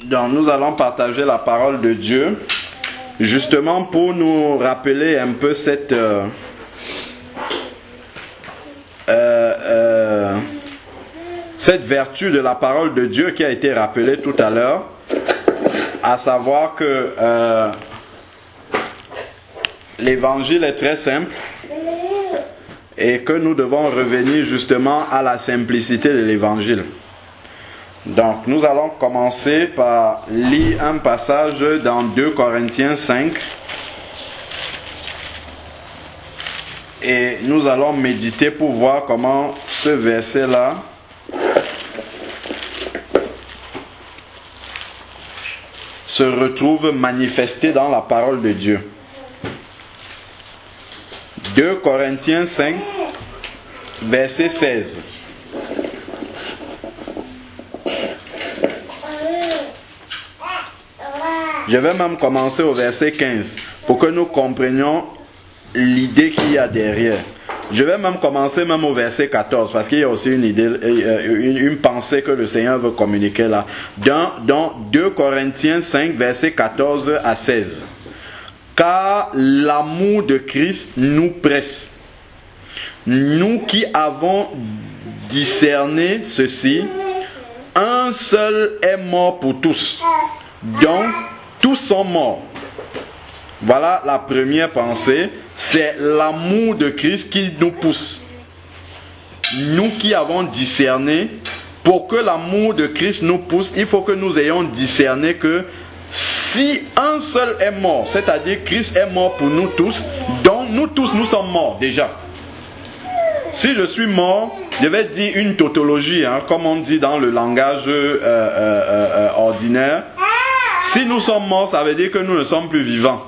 Donc nous allons partager la parole de Dieu, justement pour nous rappeler un peu cette vertu de la parole de Dieu qui a été rappelée tout à l'heure, à savoir que l'évangile est très simple et que nous devons revenir justement à la simplicité de l'évangile. Donc nous allons commencer par lire un passage dans 2 Corinthiens 5 et nous allons méditer pour voir comment ce verset-là se retrouve manifesté dans la parole de Dieu. 2 Corinthiens 5, verset 16. Je vais même commencer au verset 15 pour que nous comprenions l'idée qu'il y a derrière. Je vais même commencer même au verset 14 parce qu'il y a aussi une idée, une pensée que le Seigneur veut communiquer là. Dans 2 Corinthiens 5, verset 14 à 16. Car l'amour de Christ nous presse. Nous qui avons discerné ceci, un seul est mort pour tous. Donc, tous sont morts. Voilà la première pensée. C'est l'amour de Christ qui nous pousse. Nous qui avons discerné, pour que l'amour de Christ nous pousse, il faut que nous ayons discerné que si un seul est mort, c'est-à-dire Christ est mort pour nous tous, donc nous tous nous sommes morts déjà. Si je suis mort, je vais dire une tautologie, comme on dit dans le langage ordinaire. Si nous sommes morts, ça veut dire que nous ne sommes plus vivants.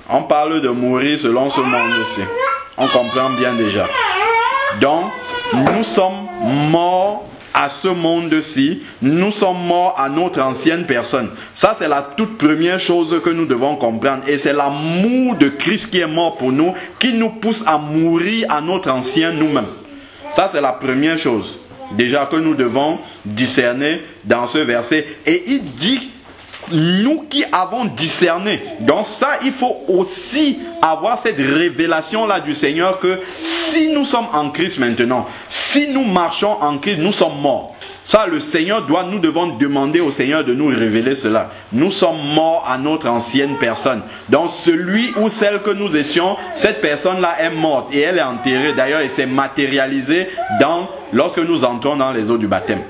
On parle de mourir selon ce monde-ci. On comprend bien déjà. Donc, nous sommes morts à ce monde-ci. Nous sommes morts à notre ancienne personne. Ça, c'est la toute première chose que nous devons comprendre. Et c'est l'amour de Christ qui est mort pour nous, qui nous pousse à mourir à notre ancien nous-mêmes. Ça, c'est la première chose. Déjà que nous devons discerner dans ce verset. Et il dit, nous qui avons discerné. Donc ça, il faut aussi avoir cette révélation-là du Seigneur que si nous sommes en Christ maintenant, si nous marchons en Christ, nous sommes morts. Ça, le Seigneur nous devons demander au Seigneur de nous révéler cela. Nous sommes morts à notre ancienne personne. Donc celui ou celle que nous étions, cette personne-là est morte et elle est enterrée. D'ailleurs, elle s'est matérialisée lorsque nous entrons dans les eaux du baptême.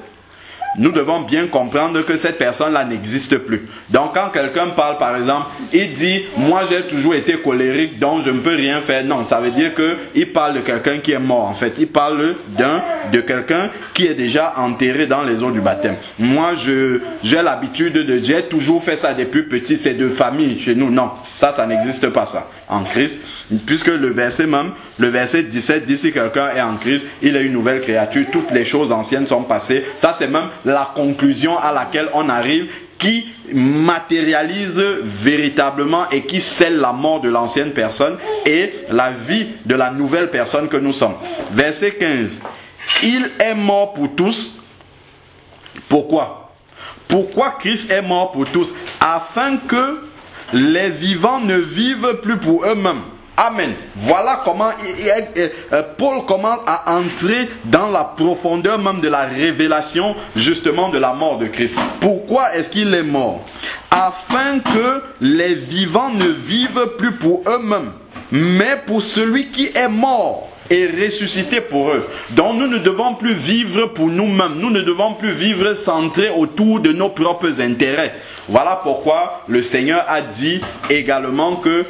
Nous devons bien comprendre que cette personne-là n'existe plus. Donc quand quelqu'un parle, par exemple, il dit « Moi j'ai toujours été colérique, donc je ne peux rien faire ». Non, ça veut dire qu'il parle de quelqu'un qui est mort. En fait, il parle de quelqu'un qui est déjà enterré dans les eaux du baptême. Moi, j'ai l'habitude j'ai toujours fait ça depuis petit, c'est de famille chez nous. Non, ça n'existe pas ça en Christ. Puisque le verset 17 dit si quelqu'un est en Christ, il est une nouvelle créature, toutes les choses anciennes sont passées. Ça c'est même la conclusion à laquelle on arrive, qui matérialise véritablement et qui scelle la mort de l'ancienne personne et la vie de la nouvelle personne que nous sommes. Verset 15. Il est mort pour tous. Pourquoi? Pourquoi Christ est mort pour tous? Afin que les vivants ne vivent plus pour eux-mêmes. Amen. Voilà comment Paul commence à entrer dans la profondeur même de la révélation justement de la mort de Christ. Pourquoi est-ce qu'il est mort? Afin que les vivants ne vivent plus pour eux-mêmes, mais pour celui qui est mort et ressuscité pour eux. Donc nous ne devons plus vivre pour nous-mêmes. Nous ne devons plus vivre centrés autour de nos propres intérêts. Voilà pourquoi le Seigneur a dit également que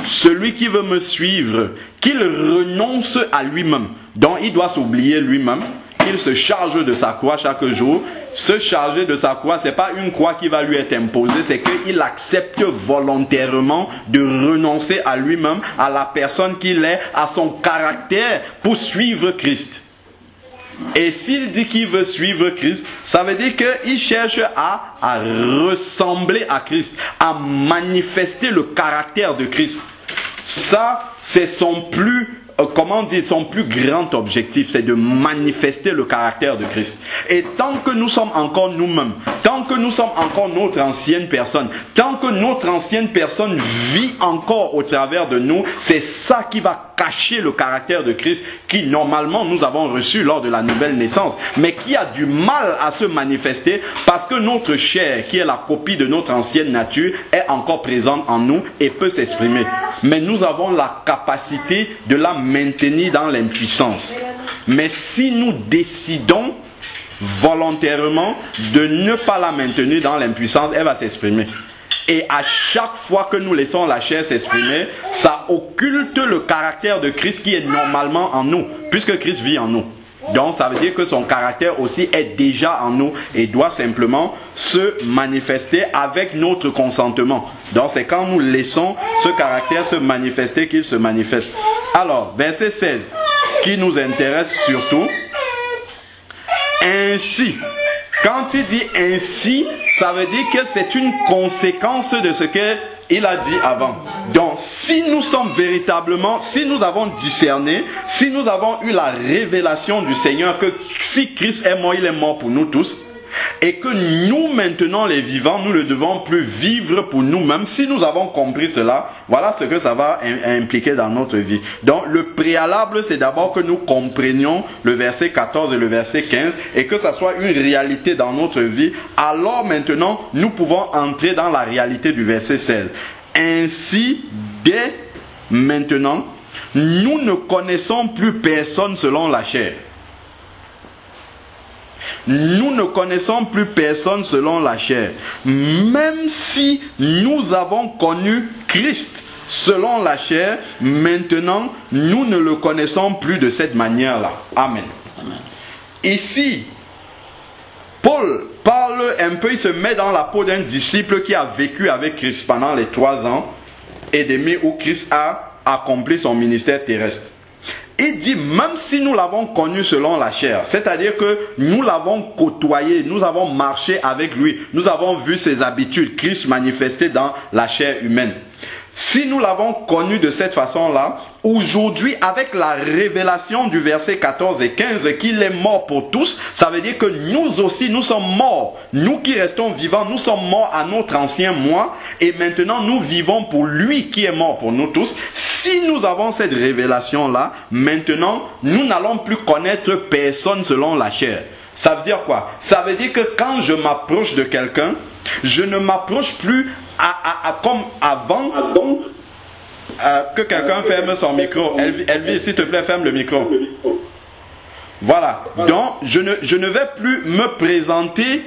celui qui veut me suivre, qu'il renonce à lui-même. Donc il doit s'oublier lui-même, qu'il se charge de sa croix chaque jour. Se charger de sa croix, ce n'est pas une croix qui va lui être imposée, c'est qu'il accepte volontairement de renoncer à lui-même, à la personne qu'il est, à son caractère pour suivre Christ. Et s'il dit qu'il veut suivre Christ, ça veut dire qu'il cherche à ressembler à Christ, à manifester le caractère de Christ. Ça, c'est son plus son plus grand objectif, c'est de manifester le caractère de Christ. Et tant que nous sommes encore nous-mêmes, tant que nous sommes encore notre ancienne personne, tant que notre ancienne personne vit encore au travers de nous, c'est ça qui va cacher le caractère de Christ qui normalement nous avons reçu lors de la nouvelle naissance, mais qui a du mal à se manifester parce que notre chair, qui est la copie de notre ancienne nature, est encore présente en nous et peut s'exprimer. Mais nous avons la capacité de la maintenir dans l'impuissance. Mais si nous décidons volontairement de ne pas la maintenir dans l'impuissance, elle va s'exprimer. Et à chaque fois que nous laissons la chair s'exprimer, ça occulte le caractère de Christ qui est normalement en nous, puisque Christ vit en nous. Donc ça veut dire que son caractère aussi est déjà en nous et doit simplement se manifester avec notre consentement. Donc c'est quand nous laissons ce caractère se manifester qu'il se manifeste. Alors, verset 16, qui nous intéresse surtout. Ainsi. Quand il dit ainsi, ça veut dire que c'est une conséquence de ce qu'il a dit avant. Donc, si nous sommes véritablement, si nous avons discerné, si nous avons eu la révélation du Seigneur que si Christ est mort, il est mort pour nous tous, et que nous maintenant les vivants, nous ne devons plus vivre pour nous-mêmes. Si nous avons compris cela, voilà ce que ça va impliquer dans notre vie. Donc le préalable, c'est d'abord que nous comprenions le verset 14 et le verset 15 et que ça soit une réalité dans notre vie. Alors maintenant, nous pouvons entrer dans la réalité du verset 16. Ainsi, dès maintenant, nous ne connaissons plus personne selon la chair. Nous ne connaissons plus personne selon la chair. Même si nous avons connu Christ selon la chair, maintenant, nous ne le connaissons plus de cette manière-là. Amen. Amen. Ici, Paul parle un peu, il se met dans la peau d'un disciple qui a vécu avec Christ pendant les 3 ans et demi où Christ a accompli son ministère terrestre. Il dit, même si nous l'avons connu selon la chair, c'est-à-dire que nous l'avons côtoyé, nous avons marché avec lui, nous avons vu ses habitudes, Christ manifesté dans la chair humaine. Si nous l'avons connu de cette façon-là, aujourd'hui, avec la révélation du verset 14 et 15, qu'il est mort pour tous, ça veut dire que nous aussi, nous sommes morts. Nous qui restons vivants, nous sommes morts à notre ancien moi, et maintenant nous vivons pour lui qui est mort pour nous tous. Si nous avons cette révélation-là, maintenant, nous n'allons plus connaître personne selon la chair. Ça veut dire quoi? Ça veut dire que quand je m'approche de quelqu'un, je ne m'approche plus comme avant. Que quelqu'un ferme son micro. Elvie, s'il te plaît, ferme le micro. Voilà. Donc, je ne vais plus me présenter.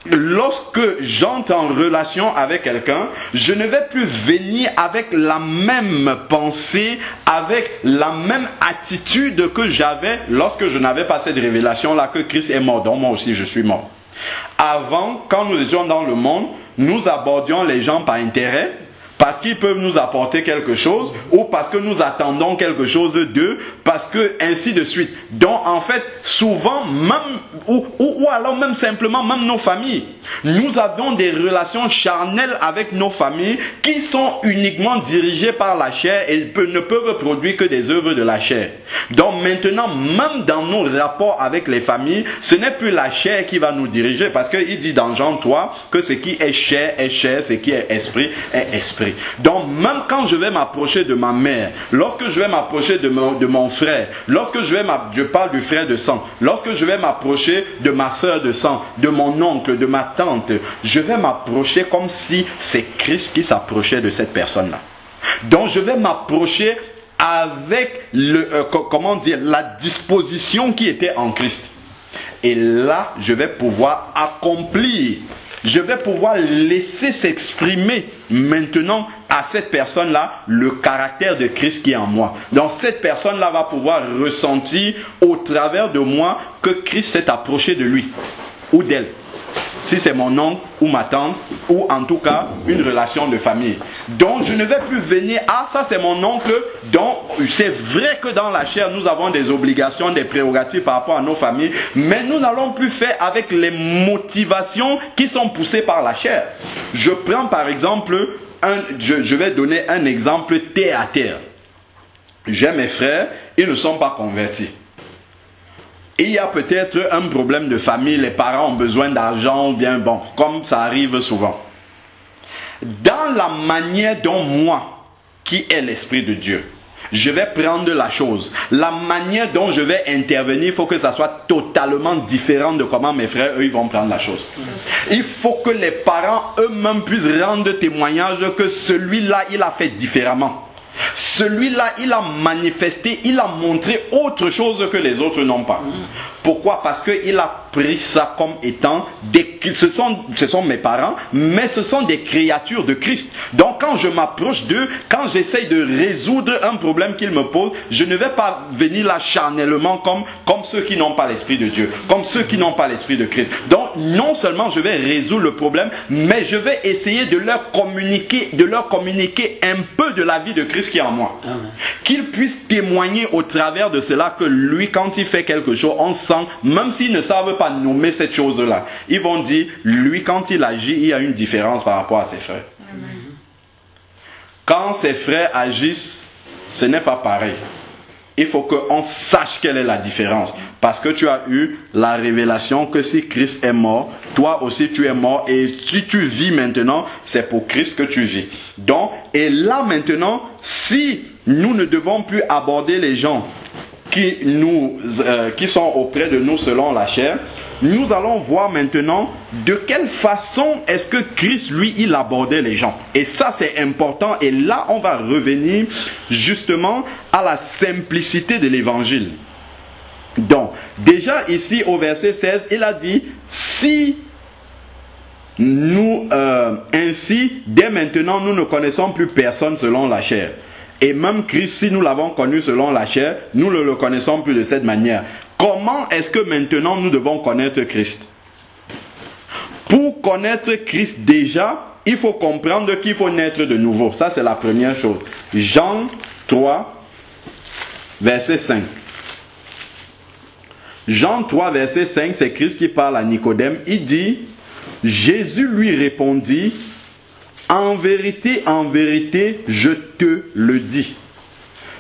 Lorsque j'entre en relation avec quelqu'un, je ne vais plus venir avec la même pensée, avec la même attitude que j'avais lorsque je n'avais pas cette révélation-là que Christ est mort. Donc moi aussi je suis mort. Avant, quand nous étions dans le monde, nous abordions les gens par intérêt, parce qu'ils peuvent nous apporter quelque chose, ou parce que nous attendons quelque chose d'eux, parce que ainsi de suite. Donc en fait, souvent, même, ou alors même simplement, même nos familles, nous avons des relations charnelles avec nos familles qui sont uniquement dirigées par la chair et ne peuvent produire que des œuvres de la chair. Donc maintenant, même dans nos rapports avec les familles, ce n'est plus la chair qui va nous diriger, parce qu'il dit dans Jean 3 que ce qui est chair, ce qui est esprit est esprit. Donc même quand je vais m'approcher de ma mère, lorsque je vais m'approcher de mon frère, lorsque je parle du frère de sang, lorsque je vais m'approcher de ma soeur de sang, de mon oncle, de ma tante, je vais m'approcher comme si c'est Christ qui s'approchait de cette personne-là. Donc je vais m'approcher avec la disposition qui était en Christ. Et là, je vais pouvoir accomplir, je vais pouvoir laisser s'exprimer maintenant à cette personne-là le caractère de Christ qui est en moi. Donc cette personne-là va pouvoir ressentir au travers de moi que Christ s'est approché de lui ou d'elle. Si c'est mon oncle ou ma tante, ou en tout cas une relation de famille. Donc je ne vais plus venir, ça c'est mon oncle, donc c'est vrai que dans la chair nous avons des obligations, des prérogatives par rapport à nos familles, mais nous n'allons plus faire avec les motivations qui sont poussées par la chair. Je prends par exemple, je vais donner un exemple terre à terre. j'ai mes frères, ils ne sont pas convertis. Il y a peut-être un problème de famille, les parents ont besoin d'argent, ou bien bon, comme ça arrive souvent. Dans la manière dont moi, qui est l'Esprit de Dieu, je vais prendre la chose, la manière dont je vais intervenir, il faut que ça soit totalement différent de comment mes frères, eux, ils vont prendre la chose. Il faut que les parents eux-mêmes puissent rendre témoignage que celui-là, il a fait différemment. Celui-là, il a manifesté, il a montré autre chose que les autres n'ont pas. Pourquoi? Parce qu'il a pris ça comme étant ce sont mes parents, mais ce sont des créatures de Christ. Donc quand je m'approche d'eux, quand j'essaye de résoudre un problème qu'ils me posent, je ne vais pas venir là charnellement comme ceux qui n'ont pas l'Esprit de Dieu, comme ceux qui n'ont pas l'Esprit de Christ. Donc non seulement je vais résoudre le problème, mais je vais essayer de leur communiquer un peu de la vie de Christ qui est en moi. Qu'ils puissent témoigner au travers de cela que lui, quand il fait quelque chose, on sent, même s'ils ne savent pas nommer cette chose-là, ils vont dire, lui, quand il agit, il y a une différence par rapport à ses frères. Amen. Quand ses frères agissent, ce n'est pas pareil. Il faut qu'on sache quelle est la différence. Parce que tu as eu la révélation que si Christ est mort, toi aussi tu es mort. Et si tu vis maintenant, c'est pour Christ que tu vis. Donc, et là maintenant, si nous ne devons plus aborder les gens qui sont auprès de nous selon la chair, nous allons voir maintenant de quelle façon est-ce que Christ, lui, il abordait les gens. Et ça, c'est important. Et là, on va revenir justement à la simplicité de l'évangile. Donc, déjà ici au verset 16, il a dit, si nous, ainsi, dès maintenant, nous ne connaissons plus personne selon la chair. Et même Christ, si nous l'avons connu selon la chair, nous ne le connaissons plus de cette manière. Comment est-ce que maintenant nous devons connaître Christ? Pour connaître Christ déjà, il faut comprendre qu'il faut naître de nouveau. Ça, c'est la première chose. Jean 3, verset 5. Jean 3, verset 5, c'est Christ qui parle à Nicodème. Il dit, Jésus lui répondit, en vérité, je te le dis.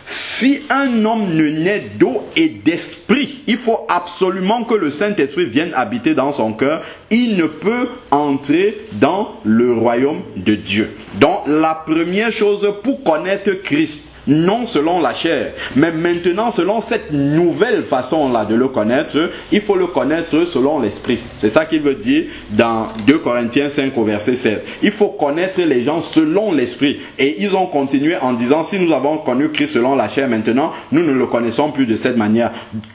Si un homme ne naît d'eau et d'esprit, il faut absolument que le Saint-Esprit vienne habiter dans son cœur. Il ne peut entrer dans le royaume de Dieu. Donc, la première chose pour connaître Christ, non selon la chair, mais maintenant selon cette nouvelle façon-là de le connaître, il faut le connaître selon l'esprit. C'est ça qu'il veut dire dans 2 Corinthiens 5 au verset 16. Il faut connaître les gens selon l'esprit. Et ils ont continué en disant, si nous avons connu Christ selon la chair maintenant, nous ne le connaissons plus de cette manière.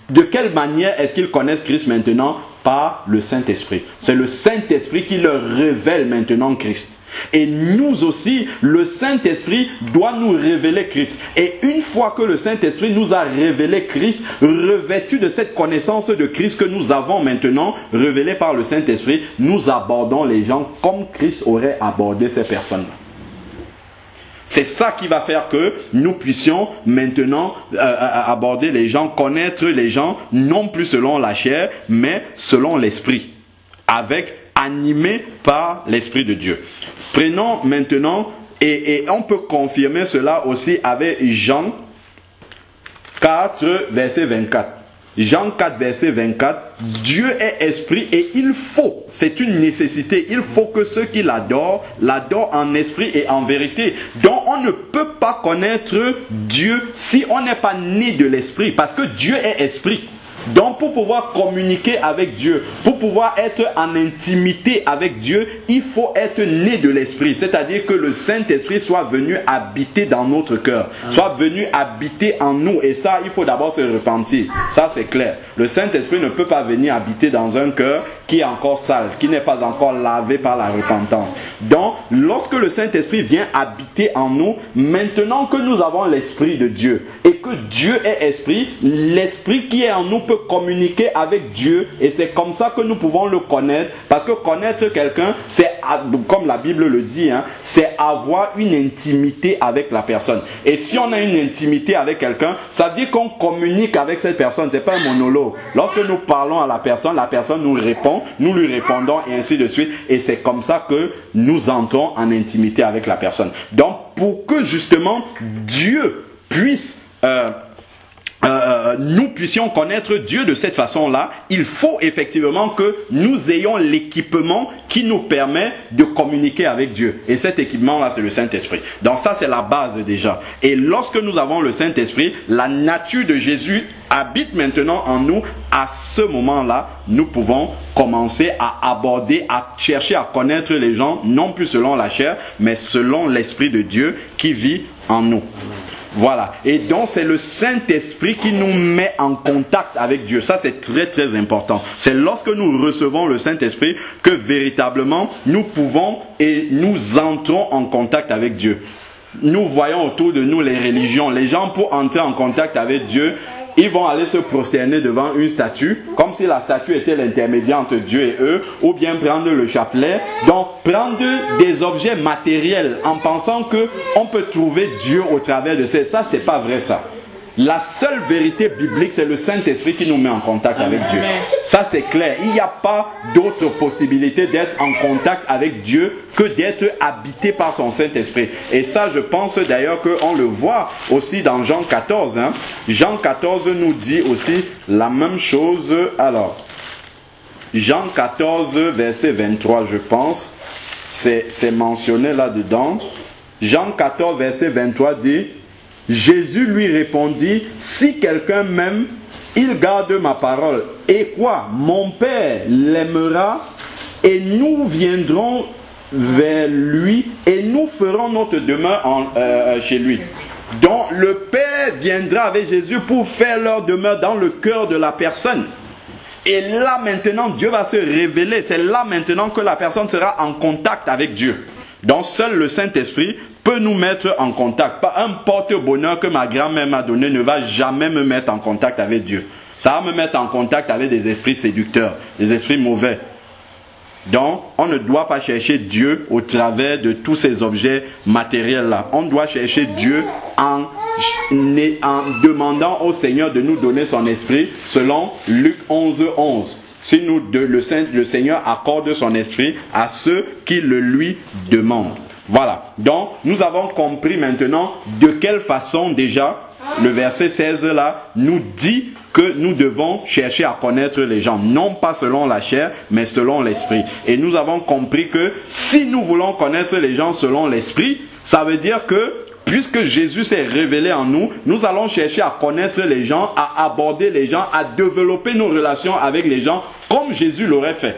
De quelle manière est-ce qu'ils connaissent Christ maintenant? Par le Saint-Esprit. C'est le Saint-Esprit qui leur révèle maintenant Christ. Et nous aussi, le Saint-Esprit doit nous révéler Christ. Et une fois que le Saint-Esprit nous a révélé Christ, revêtu de cette connaissance de Christ que nous avons maintenant, révélée par le Saint-Esprit, nous abordons les gens comme Christ aurait abordé ces personnes-là. C'est ça qui va faire que nous puissions maintenant aborder les gens, connaître les gens, non plus selon la chair, mais selon l'Esprit, animé par l'Esprit de Dieu. Prenons maintenant, et on peut confirmer cela aussi avec Jean 4, verset 24. Jean 4, verset 24, Dieu est esprit et il faut, c'est une nécessité, il faut que ceux qui l'adorent en esprit et en vérité. Donc on ne peut pas connaître Dieu si on n'est pas né de l'esprit, parce que Dieu est esprit. Donc pour pouvoir communiquer avec Dieu, pour pouvoir être en intimité avec Dieu, il faut être né de l'Esprit. C'est-à-dire que le Saint-Esprit soit venu habiter dans notre cœur, soit venu habiter en nous. Et ça, il faut d'abord se repentir. Ça, c'est clair. Le Saint-Esprit ne peut pas venir habiter dans un cœur qui est encore sale, qui n'est pas encore lavé par la repentance. Donc, lorsque le Saint-Esprit vient habiter en nous, maintenant que nous avons l'Esprit de Dieu, et que Dieu est Esprit, l'Esprit qui est en nous peut communiquer avec Dieu, et c'est comme ça que nous pouvons le connaître, parce que connaître quelqu'un, c'est, comme la Bible le dit, c'est avoir une intimité avec la personne. Et si on a une intimité avec quelqu'un, ça veut dire qu'on communique avec cette personne, c'est pas un monologue. Lorsque nous parlons à la personne nous répond, nous lui répondons, et ainsi de suite, et c'est comme ça que nous entrons en intimité avec la personne. Donc, pour que justement Dieu puisse nous puissions connaître Dieu de cette façon-là, il faut effectivement que nous ayons l'équipement qui nous permet de communiquer avec Dieu. Et cet équipement-là, c'est le Saint-Esprit. Donc ça, c'est la base déjà. Et lorsque nous avons le Saint-Esprit, la nature de Jésus habite maintenant en nous. À ce moment-là, nous pouvons commencer à aborder, à chercher à connaître les gens, non plus selon la chair, mais selon l'Esprit de Dieu qui vit en nous. Voilà. Et donc, c'est le Saint-Esprit qui nous met en contact avec Dieu. Ça, c'est très, très important. C'est lorsque nous recevons le Saint-Esprit que véritablement, nous pouvons et nous entrons en contact avec Dieu. Nous voyons autour de nous les religions. Les gens, pour entrer en contact avec Dieu, ils vont aller se prosterner devant une statue, comme si la statue était l'intermédiaire entre Dieu et eux, ou bien prendre le chapelet. Donc, prendre des objets matériels en pensant que on peut trouver Dieu au travers de ça, c'est pas vrai ça. La seule vérité biblique, c'est le Saint-Esprit qui nous met en contact avec Dieu. Ça, c'est clair. Il n'y a pas d'autre possibilité d'être en contact avec Dieu que d'être habité par son Saint-Esprit. Et ça, je pense d'ailleurs qu'on le voit aussi dans Jean 14. Jean 14 nous dit aussi la même chose. Alors, Jean 14, verset 23, je pense, c'est mentionné là-dedans. Jean 14, verset 23 dit: Jésus lui répondit: si quelqu'un m'aime, il garde ma parole. Et quoi? Mon Père l'aimera et nous viendrons vers lui et nous ferons notre demeure chez lui. Donc le Père viendra avec Jésus pour faire leur demeure dans le cœur de la personne. Et là maintenant, Dieu va se révéler. C'est là maintenant que la personne sera en contact avec Dieu. Donc seul le Saint-Esprit peut nous mettre en contact. Pas un porte-bonheur que ma grand-mère m'a donné ne va jamais me mettre en contact avec Dieu. Ça va me mettre en contact avec des esprits séducteurs, des esprits mauvais. Donc, on ne doit pas chercher Dieu au travers de tous ces objets matériels-là. On doit chercher Dieu en demandant au Seigneur de nous donner son esprit, selon Luc 11, 11. Si le Seigneur accorde son esprit à ceux qui le lui demandent. Voilà. Donc, nous avons compris maintenant de quelle façon déjà le verset 16 là nous dit que nous devons chercher à connaître les gens, non pas selon la chair, mais selon l'esprit. Et nous avons compris que si nous voulons connaître les gens selon l'esprit, ça veut dire que puisque Jésus s'est révélé en nous, nous allons chercher à connaître les gens, à aborder les gens, à développer nos relations avec les gens comme Jésus l'aurait fait.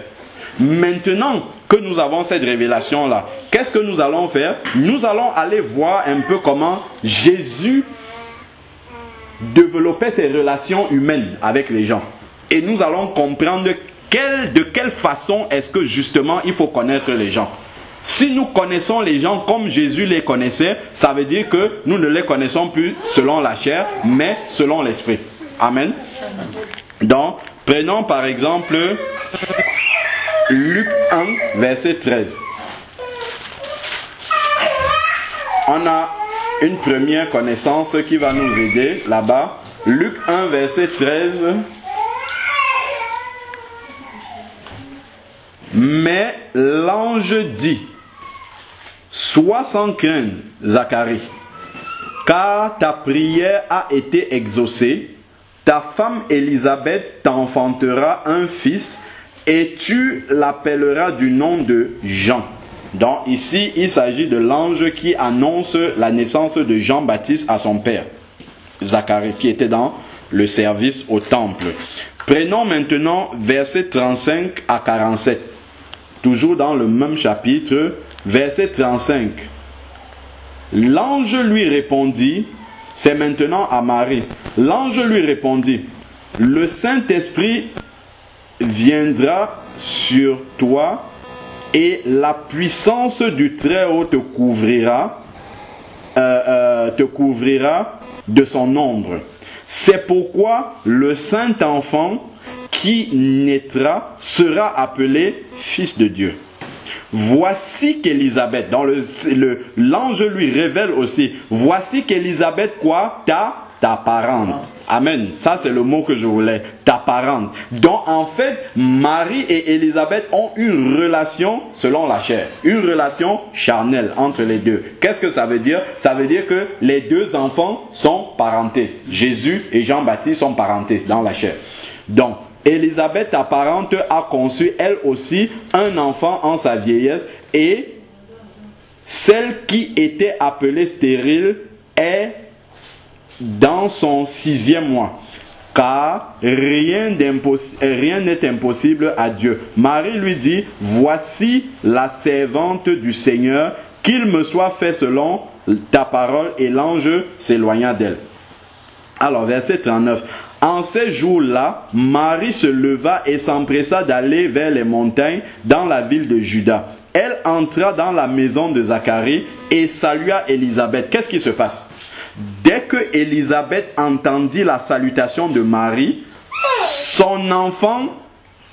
Maintenant que nous avons cette révélation-là, qu'est-ce que nous allons faire? Nous allons aller voir un peu comment Jésus développait ses relations humaines avec les gens. Et nous allons comprendre de quelle façon est-ce que justement il faut connaître les gens. Si nous connaissons les gens comme Jésus les connaissait, ça veut dire que nous ne les connaissons plus selon la chair, mais selon l'esprit. Amen. Donc, prenons par exemple Luc 1, verset 13. On a une première connaissance qui va nous aider là-bas. Luc 1, verset 13. Mais l'ange dit: sois sans crainte, Zacharie, car ta prière a été exaucée. Ta femme Élisabeth t'enfantera un fils et tu l'appelleras du nom de Jean. Donc ici, il s'agit de l'ange qui annonce la naissance de Jean-Baptiste à son père, Zacharie, qui était dans le service au temple. Prenons maintenant versets 35 à 47. Toujours dans le même chapitre, verset 35. L'ange lui répondit, c'est maintenant à Marie. L'ange lui répondit: le Saint-Esprit viendra sur toi et la puissance du Très-Haut te couvrira de son ombre. C'est pourquoi le Saint-Enfant qui naîtra sera appelé Fils de Dieu. Voici qu'Élisabeth, dans l'ange lui révèle aussi, voici qu'Élisabeth quoi? Ta ta parente. Amen. Ça, c'est le mot que je voulais. Ta parente. Donc, en fait, Marie et Élisabeth ont une relation selon la chair. Une relation charnelle entre les deux. Qu'est-ce que ça veut dire? Ça veut dire que les deux enfants sont parentés. Jésus et Jean-Baptiste sont parentés dans la chair. Donc, Élisabeth, ta parente, a conçu elle aussi un enfant en sa vieillesse, et celle qui était appelée stérile est dans son 6e mois, car rien n'est impossible à Dieu. Marie lui dit, voici la servante du Seigneur, qu'il me soit fait selon ta parole, et l'ange s'éloigna d'elle. Alors, verset 39. En ces jours-là, Marie se leva et s'empressa d'aller vers les montagnes dans la ville de Juda. Elle entra dans la maison de Zacharie et salua Élisabeth. Qu'est-ce qui se passe? Dès que Élisabeth entendit la salutation de Marie, son enfant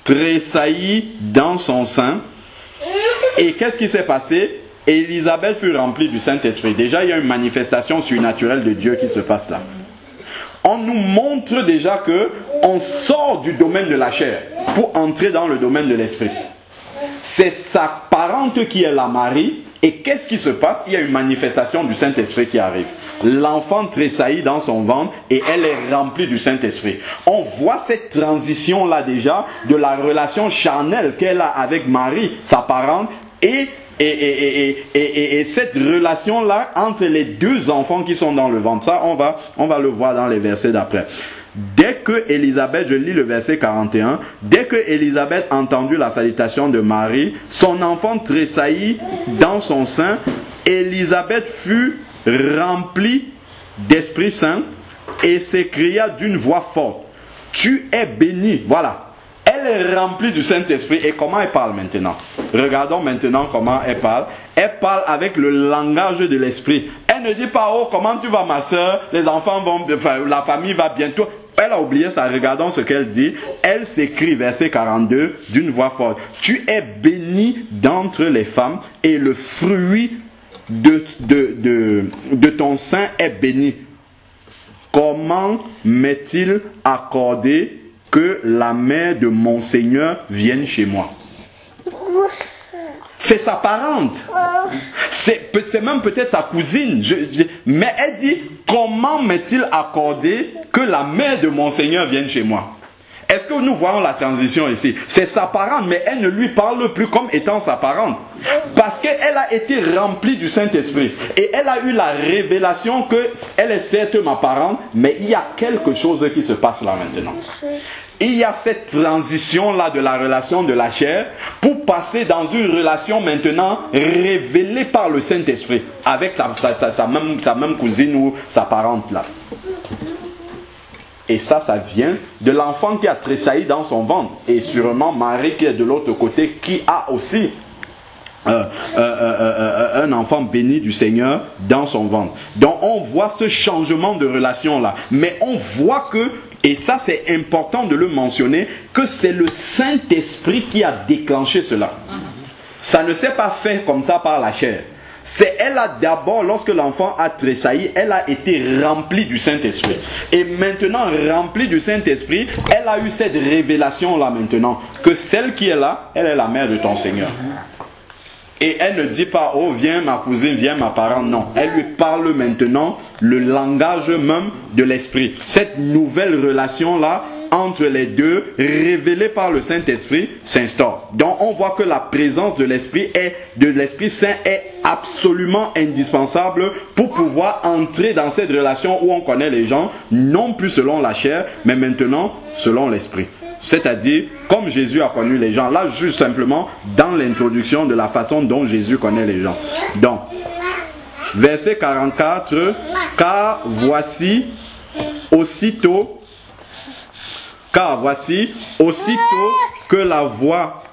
tressaillit dans son sein. Et qu'est-ce qui s'est passé? Élisabeth fut remplie du Saint-Esprit. Déjà, il y a une manifestation surnaturelle de Dieu qui se passe là. On nous montre déjà que on sort du domaine de la chair pour entrer dans le domaine de l'esprit. C'est sa parente qui est la Marie. Et qu'est-ce qui se passe? Il y a une manifestation du Saint-Esprit qui arrive. L'enfant tressaillit dans son ventre et elle est remplie du Saint-Esprit. On voit cette transition-là déjà de la relation charnelle qu'elle a avec Marie, sa parente, et cette relation-là entre les deux enfants qui sont dans le ventre. Ça, on va le voir dans les versets d'après. Dès que Élisabeth, je lis le verset 41, dès que Élisabeth entendit la salutation de Marie, son enfant tressaillit dans son sein. Élisabeth fut remplie d'Esprit Saint et s'écria d'une voix forte, tu es bénie. Voilà. Elle est remplie du Saint-Esprit. Et comment elle parle maintenant? Regardons maintenant comment elle parle. Elle parle avec le langage de l'Esprit. Elle ne dit pas, oh, comment tu vas ma soeur? Les enfants vont, enfin, la famille va bientôt. Elle a oublié ça. Regardons ce qu'elle dit. Elle s'écrie, verset 42, d'une voix forte. Tu es bénie d'entre les femmes et le fruit de ton sein est béni. Comment m'est-il accordé que la mère de mon Seigneur vienne chez moi? C'est sa parente. C'est même peut-être sa cousine. Mais elle dit, comment m'est-il accordé que la mère de mon Seigneur vienne chez moi? Est-ce que nous voyons la transition ici? C'est sa parente, mais elle ne lui parle plus comme étant sa parente. Parce qu'elle a été remplie du Saint-Esprit. Et elle a eu la révélation qu'elle est certes ma parente, mais il y a quelque chose qui se passe là maintenant. Il y a cette transition-là de la relation de la chair pour passer dans une relation maintenant révélée par le Saint-Esprit avec sa même cousine ou sa parente là. Et ça vient de l'enfant qui a tressailli dans son ventre. Et sûrement Marie qui est de l'autre côté, qui a aussi un enfant béni du Seigneur dans son ventre. Donc on voit ce changement de relation-là. Mais on voit que, et ça c'est important de le mentionner, que c'est le Saint-Esprit qui a déclenché cela. Ça ne s'est pas fait comme ça par la chair. C'est elle a d'abord, lorsque l'enfant a tressailli, elle a été remplie du Saint-Esprit. Et maintenant, remplie du Saint-Esprit, elle a eu cette révélation-là maintenant, que celle qui est là, elle est la mère de ton Seigneur. Et elle ne dit pas, oh viens ma cousine, viens ma parente, non. Elle lui parle maintenant le langage même de l'Esprit. Cette nouvelle relation-là, entre les deux, révélée par le Saint-Esprit, s'instaure. Donc on voit que la présence de l'Esprit Saint est absolument indispensable pour pouvoir entrer dans cette relation où on connaît les gens, non plus selon la chair, mais maintenant selon l'Esprit. C'est-à-dire, comme Jésus a connu les gens, là juste simplement dans l'introduction de la façon dont Jésus connaît les gens. Donc, verset 44, car voici aussitôt que la voix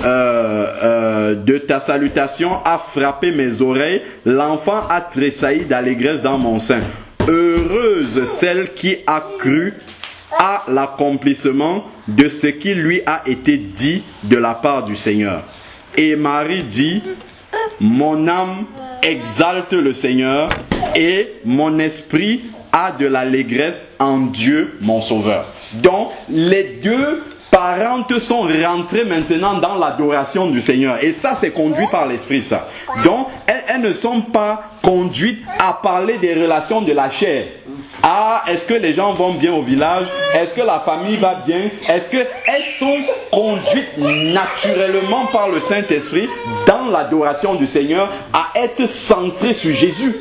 de ta salutation a frappé mes oreilles, l'enfant a tressailli d'allégresse dans mon sein. Heureuse celle qui a cru à l'accomplissement de ce qui lui a été dit de la part du Seigneur. Et Marie dit, mon âme exalte le Seigneur et mon esprit a de l'allégresse en Dieu mon Sauveur. Donc les deux parentes sont rentrées maintenant dans l'adoration du Seigneur. Et ça, c'est conduit par l'Esprit, ça. Donc, elles ne sont pas conduites à parler des relations de la chair. Ah, est-ce que les gens vont bien au village? Est-ce que la famille va bien? Est-ce qu'elles sont conduites naturellement par le Saint-Esprit dans l'adoration du Seigneur à être centrées sur Jésus?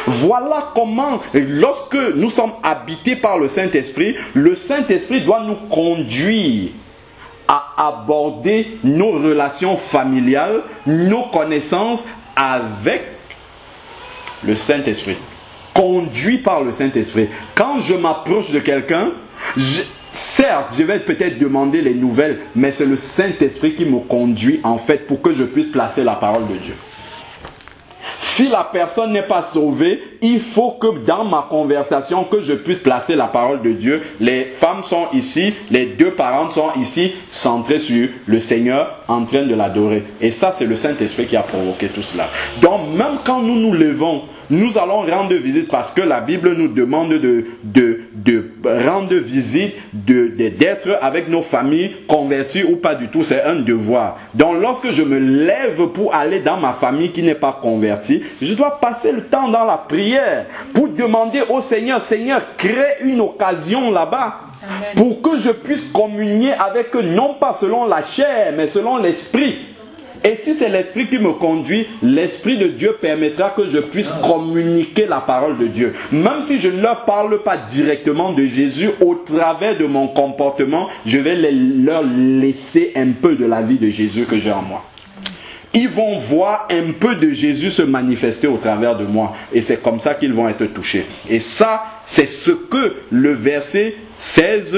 Voilà comment, lorsque nous sommes habités par le Saint-Esprit doit nous conduire à aborder nos relations familiales, nos connaissances avec le Saint-Esprit. Conduit par le Saint-Esprit. Quand je m'approche de quelqu'un, certes, je vais peut-être demander les nouvelles, mais c'est le Saint-Esprit qui me conduit en fait pour que je puisse placer la parole de Dieu. Si la personne n'est pas sauvée, il faut que dans ma conversation, que je puisse placer la parole de Dieu. Les femmes sont ici, les deux parents sont ici, centrés sur le Seigneur, en train de l'adorer. Et ça, c'est le Saint-Esprit qui a provoqué tout cela. Donc, même quand nous nous levons, nous allons rendre visite parce que la Bible nous demande de rendre visite, d'être avec nos familles converties ou pas du tout. C'est un devoir. Donc, lorsque je me lève pour aller dans ma famille qui n'est pas convertie, je dois passer le temps dans la prière pour demander au Seigneur, Seigneur, crée une occasion là-bas pour que je puisse communier avec eux, non pas selon la chair, mais selon l'esprit. Et si c'est l'esprit qui me conduit, l'esprit de Dieu permettra que je puisse communiquer la parole de Dieu. Même si je ne leur parle pas directement de Jésus, au travers de mon comportement, je vais leur laisser un peu de la vie de Jésus que j'ai en moi. Ils vont voir un peu de Jésus se manifester au travers de moi. Et c'est comme ça qu'ils vont être touchés. Et ça, c'est ce que le verset 16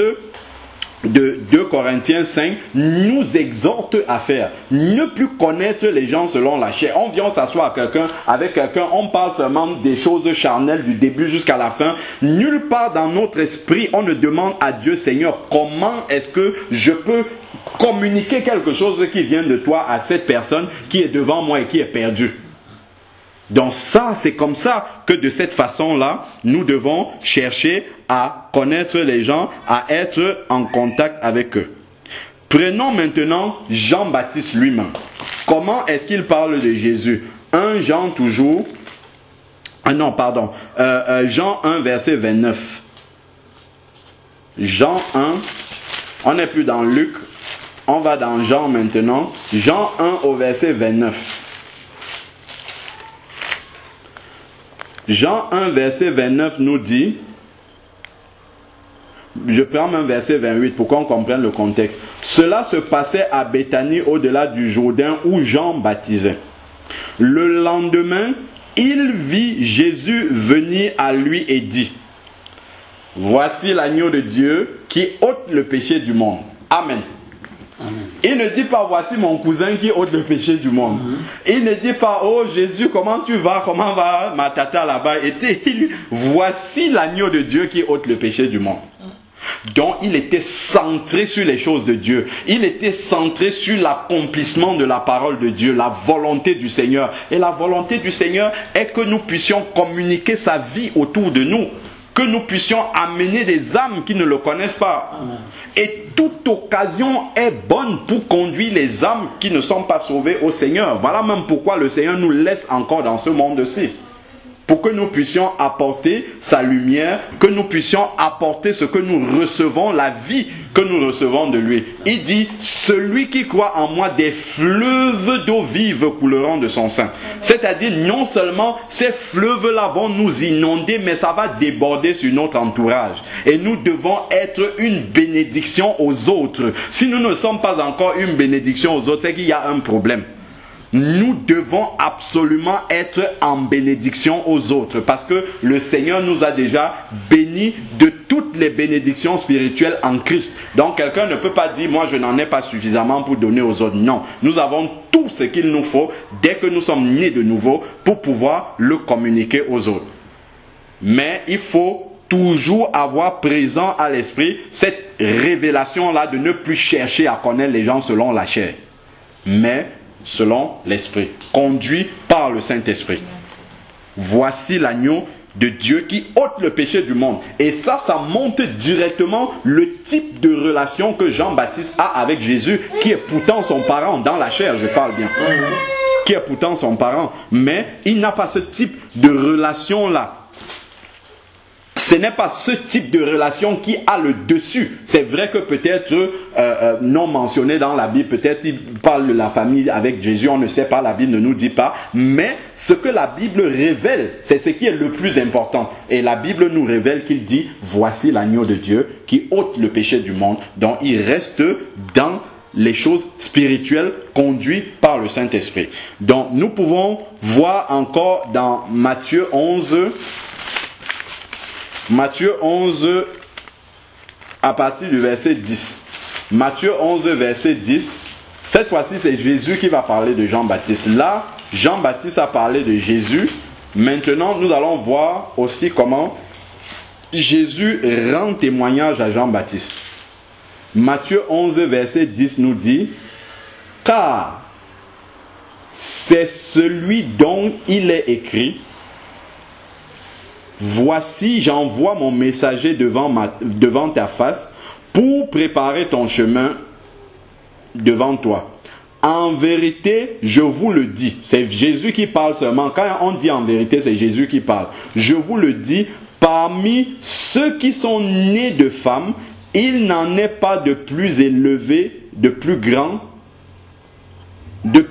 de 2 Corinthiens 5 nous exhorte à faire. Ne plus connaître les gens selon la chair. On vient s'asseoir avec quelqu'un, on parle seulement des choses charnelles du début jusqu'à la fin. Nulle part dans notre esprit, on ne demande à Dieu, Seigneur, comment est-ce que je peux communiquer quelque chose qui vient de toi à cette personne qui est devant moi et qui est perdue. Donc ça, c'est comme ça que de cette façon-là, nous devons chercher à connaître les gens, à être en contact avec eux. Prenons maintenant Jean-Baptiste lui-même. Comment est-ce qu'il parle de Jésus? 1 Jean toujours. Jean 1 verset 29. Jean 1, on n'est plus dans Luc, on va dans Jean maintenant. Jean 1 au verset 29. Jean 1 verset 29 nous dit, je prends même verset 28 pour qu'on comprenne le contexte. Cela se passait à Béthanie au-delà du Jourdain où Jean baptisait. Le lendemain, il vit Jésus venir à lui et dit, voici l'agneau de Dieu qui ôte le péché du monde. Amen. Amen. Il ne dit pas voici mon cousin qui ôte le péché du monde. Il ne dit pas oh Jésus comment tu vas, comment va ma tata là-bas. Voici l'agneau de Dieu qui ôte le péché du monde. Donc il était centré sur les choses de Dieu. Il était centré sur l'accomplissement de la parole de Dieu, la volonté du Seigneur. Et la volonté du Seigneur est que nous puissions communiquer sa vie autour de nous. Que nous puissions amener des âmes qui ne le connaissent pas. Et toute occasion est bonne pour conduire les âmes qui ne sont pas sauvées au Seigneur. Voilà même pourquoi le Seigneur nous laisse encore dans ce monde-ci. Pour que nous puissions apporter sa lumière, que nous puissions apporter ce que nous recevons, la vie que nous recevons de lui. Il dit, celui qui croit en moi, des fleuves d'eau vive couleront de son sein. C'est-à-dire, non seulement ces fleuves-là vont nous inonder, mais ça va déborder sur notre entourage. Et nous devons être une bénédiction aux autres. Si nous ne sommes pas encore une bénédiction aux autres, c'est qu'il y a un problème. Nous devons absolument être en bénédiction aux autres parce que le Seigneur nous a déjà bénis de toutes les bénédictions spirituelles en Christ. Donc quelqu'un ne peut pas dire moi je n'en ai pas suffisamment pour donner aux autres. Non, nous avons tout ce qu'il nous faut dès que nous sommes nés de nouveau pour pouvoir le communiquer aux autres. Mais il faut toujours avoir présent à l'esprit cette révélation-là de ne plus chercher à connaître les gens selon la chair, mais selon l'Esprit, conduit par le Saint-Esprit. voici l'agneau de Dieu qui ôte le péché du monde. Et ça montre directement le type de relation que Jean-Baptiste a avec Jésus, qui est pourtant son parent, dans la chair, je parle bien. Qui est pourtant son parent. Mais il n'a pas ce type de relation-là. Ce n'est pas ce type de relation qui a le dessus. C'est vrai que peut-être non mentionné dans la Bible, peut-être il parle de la famille avec Jésus, on ne sait pas, la Bible ne nous dit pas. Mais ce que la Bible révèle, c'est ce qui est le plus important. Et la Bible nous révèle qu'il dit, voici l'agneau de Dieu qui ôte le péché du monde. Donc il reste dans les choses spirituelles conduites par le Saint-Esprit. Donc nous pouvons voir encore dans Matthieu 11, à partir du verset 10. Matthieu 11, verset 10. Cette fois-ci, c'est Jésus qui va parler de Jean-Baptiste. Là, Jean-Baptiste a parlé de Jésus. Maintenant, nous allons voir aussi comment Jésus rend témoignage à Jean-Baptiste. Matthieu 11, verset 10 nous dit, « Car c'est celui dont il est écrit, voici, j'envoie mon messager devant ta face pour préparer ton chemin devant toi. En vérité, je vous le dis. » C'est Jésus qui parle seulement. Quand on dit en vérité, c'est Jésus qui parle. « Je vous le dis, parmi ceux qui sont nés de femmes, il n'en est pas de plus élevé, de plus grand, il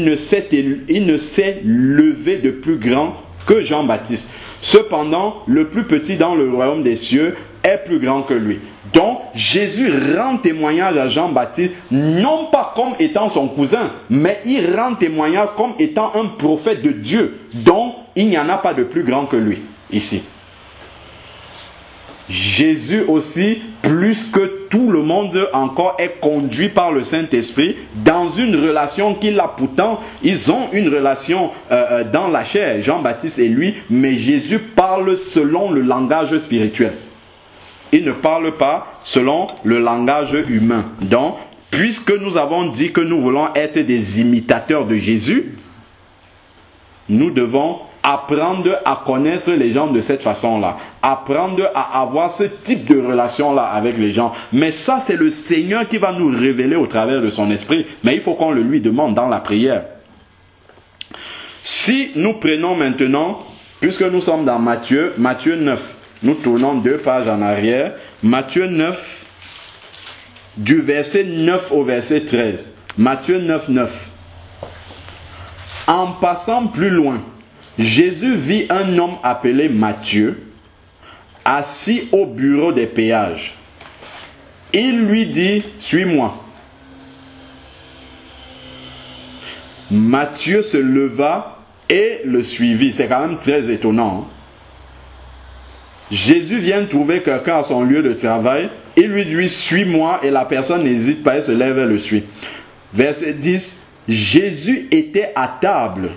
ne s'est levé de plus grand que Jean-Baptiste. Cependant, le plus petit dans le royaume des cieux est plus grand que lui. » Donc, Jésus rend témoignage à Jean-Baptiste, non pas comme étant son cousin, mais il rend témoignage comme étant un prophète de Dieu. Donc, il n'y en a pas de plus grand que lui, ici. Jésus aussi, plus que tout le monde encore, est conduit par le Saint-Esprit dans une relation qu'il a pourtant. Ils ont une relation dans la chair, Jean-Baptiste et lui, mais Jésus parle selon le langage spirituel. Il ne parle pas selon le langage humain. Donc, puisque nous avons dit que nous voulons être des imitateurs de Jésus, nous devons apprendre à connaître les gens de cette façon-là. Apprendre à avoir ce type de relation-là avec les gens. Mais ça, c'est le Seigneur qui va nous révéler au travers de son esprit. Mais il faut qu'on le lui demande dans la prière. Si nous prenons maintenant, puisque nous sommes dans Matthieu 9, nous tournons 2 pages en arrière. Matthieu 9, du verset 9 au verset 13. Matthieu 9, 9. En passant plus loin, Jésus vit un homme appelé Matthieu, assis au bureau des péages. Il lui dit, « Suis-moi. » Matthieu se leva et le suivit. C'est quand même très étonnant. Jésus vient trouver quelqu'un à son lieu de travail. Il lui dit, « Suis-moi. » Et la personne n'hésite pas, elle se lève et le suit. Verset 10. Jésus était à table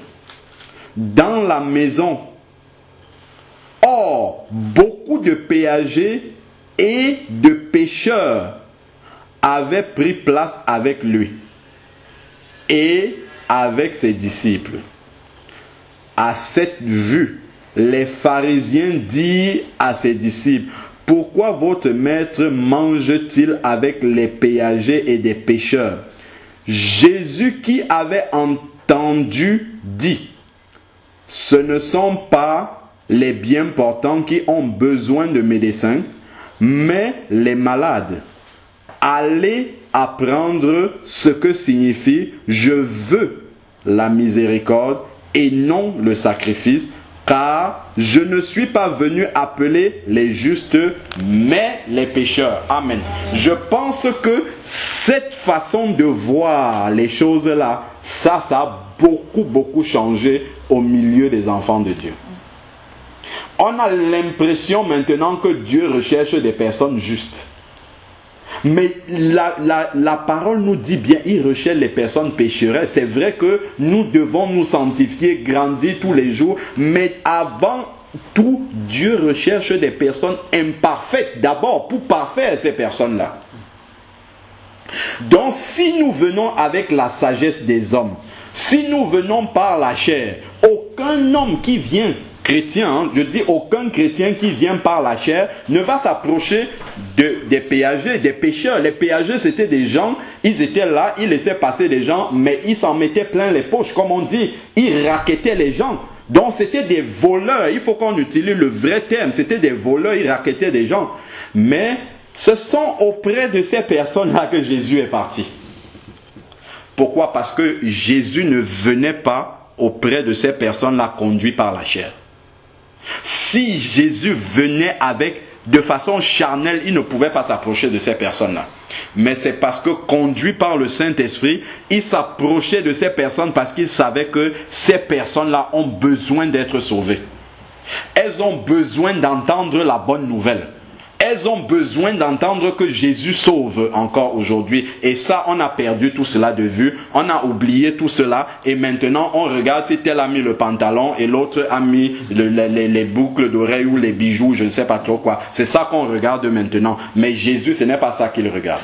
dans la maison. Or, beaucoup de péagers et de pécheurs avaient pris place avec lui et avec ses disciples. À cette vue, les pharisiens dirent à ses disciples, « Pourquoi votre maître mange-t-il avec les péagers et des pécheurs ?» Jésus qui avait entendu dit, « Ce ne sont pas les bien portants qui ont besoin de médecins, mais les malades. Allez apprendre ce que signifie « Je veux la miséricorde et non le sacrifice, car je ne suis pas venu appeler les justes, mais les pécheurs. » Amen. Je pense que cette façon de voir les choses-là, ça a beaucoup changé au milieu des enfants de Dieu. On a l'impression maintenant que Dieu recherche des personnes justes. Mais la parole nous dit bien, il recherche les personnes pécheresses. C'est vrai que nous devons nous sanctifier, grandir tous les jours, mais avant tout, Dieu recherche des personnes imparfaites d'abord pour parfaire ces personnes-là. Donc si nous venons avec la sagesse des hommes, si nous venons par la chair, aucun homme qui vient, chrétien, je dis aucun chrétien qui vient par la chair ne va s'approcher des péagers, des pécheurs. Les péagers, c'était des gens, ils étaient là, ils laissaient passer les gens, mais ils s'en mettaient plein les poches, comme on dit, ils racketaient les gens. Donc c'était des voleurs, il faut qu'on utilise le vrai terme, c'était des voleurs, ils racketaient des gens. Mais ce sont auprès de ces personnes-là que Jésus est parti. Pourquoi? Parce que Jésus ne venait pas auprès de ces personnes-là conduits par la chair. Si Jésus venait de façon charnelle, il ne pouvait pas s'approcher de ces personnes-là. Mais c'est parce que conduit par le Saint-Esprit, il s'approchait de ces personnes parce qu'il savait que ces personnes-là ont besoin d'être sauvées. Elles ont besoin d'entendre la bonne nouvelle. Elles ont besoin d'entendre que Jésus sauve encore aujourd'hui. Et ça, on a perdu tout cela de vue. On a oublié tout cela. Et maintenant, on regarde si tel a mis le pantalon et l'autre a mis les boucles d'oreilles ou les bijoux, je ne sais pas trop quoi. C'est ça qu'on regarde maintenant. Mais Jésus, ce n'est pas ça qu'il regarde.